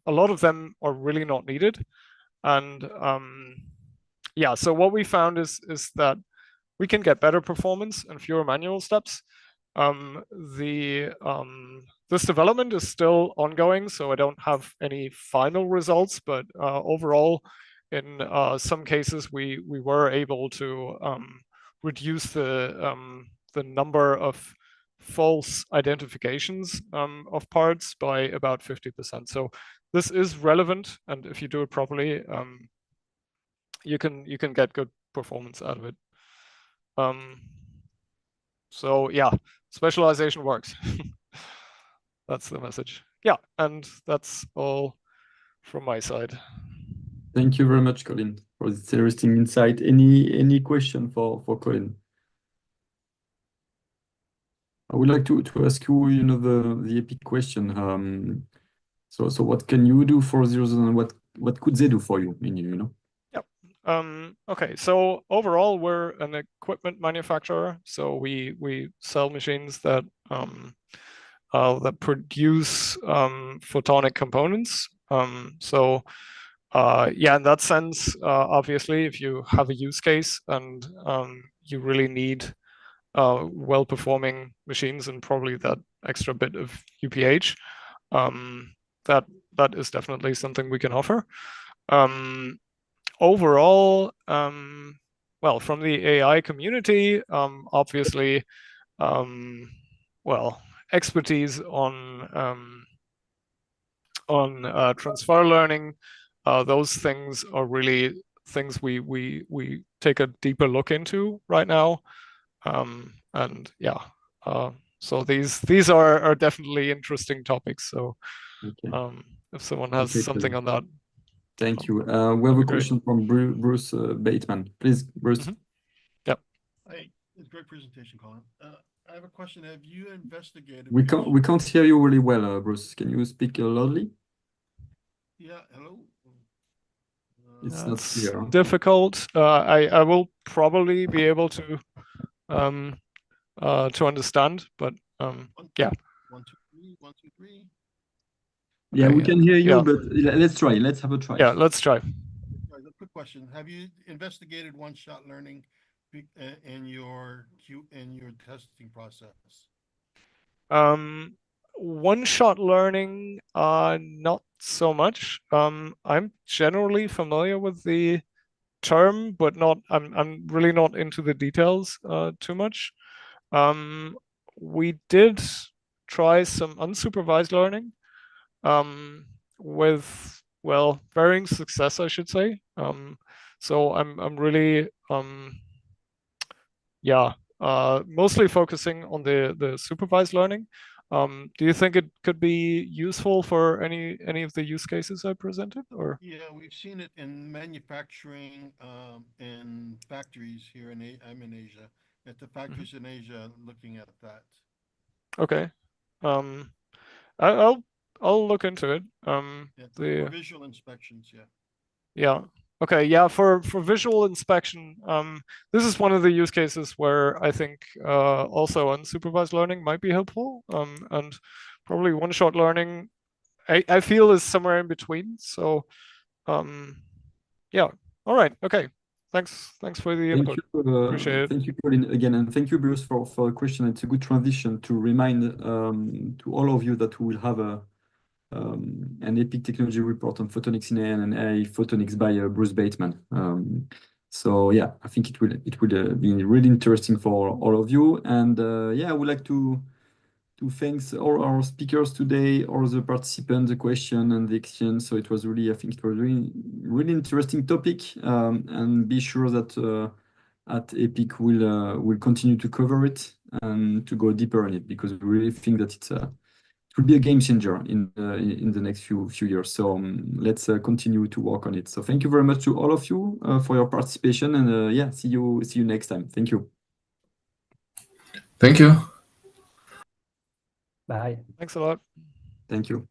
lot of them are really not needed. And so what we found is that we can get better performance and fewer manual steps. This development is still ongoing, so I don't have any final results, but overall, in some cases, we were able to reduce the number of false identifications of parts by about 50%. So this is relevant, and if you do it properly, you can get good performance out of it. So yeah, specialization works. That's the message. Yeah, and that's all from my side. Thank you very much, Colin, for this interesting insight. Any question for Colin? I would like to ask you, the epic question. So what can you do for zeros, and what could they do for you? Yep. Okay, so overall, we're an equipment manufacturer. So we sell machines that produce photonic components. So in that sense, obviously, if you have a use case and you really need well-performing machines and probably that extra bit of UPH, that is definitely something we can offer. Overall, well, from the AI community, obviously, expertise on transfer learning, those things are really things we take a deeper look into right now. And yeah, So these are definitely interesting topics. So Okay. if someone has Okay, something on that. Thank you. We have a great. question from Bruce Bateman. Please, Bruce. Yep. Hey, it's a great presentation, Colin. I have a question. Have you investigated? We can't hear you really well, Bruce. Can you speak loudly? Yeah. Hello. It's not That's clear. difficult. I will probably be able to understand, but yeah. 1, 2, 3. 1, 2, 3. Yeah, Okay, we can hear you, yeah. but let's try. Let's have a try. Yeah, let's try. A quick question: have you investigated one-shot learning in your testing process? One-shot learning, not so much. I'm generally familiar with the term, but not. I'm really not into the details too much. We did try some unsupervised learning with, well, varying success, I should say. So I'm really yeah, mostly focusing on the supervised learning. Do you think it could be useful for any of the use cases I presented, or? Yeah, we've seen it in manufacturing, in factories here I'm in Asia. At the factories in Asia, looking at that. Okay. I'll look into it. Yeah, for visual inspections, yeah. Yeah. Okay. Yeah. For visual inspection, this is one of the use cases where I think also unsupervised learning might be helpful. And probably one-shot learning, I feel is somewhere in between. So, yeah. All right. Okay. Thanks for the input. Appreciate it. Thank you, Colin, again, and thank you, Bruce, for the question. It's a good transition to remind to all of you that we will have an EPIC technology report on photonics in AI and AI photonics by Bruce Bateman. So yeah, I think it will be really interesting for all of you. And yeah, I would like to thank all our speakers today, all the participants, the question and the exchange. So it was really, I think it was really interesting topic. And be sure that at EPIC we'll continue to cover it and to go deeper in it, because we really think that it will be a game changer in the next few years. So let's continue to work on it. So thank you very much to all of you for your participation, and yeah, see you next time. Thank you. Thank you. Bye. Thanks a lot. Thank you.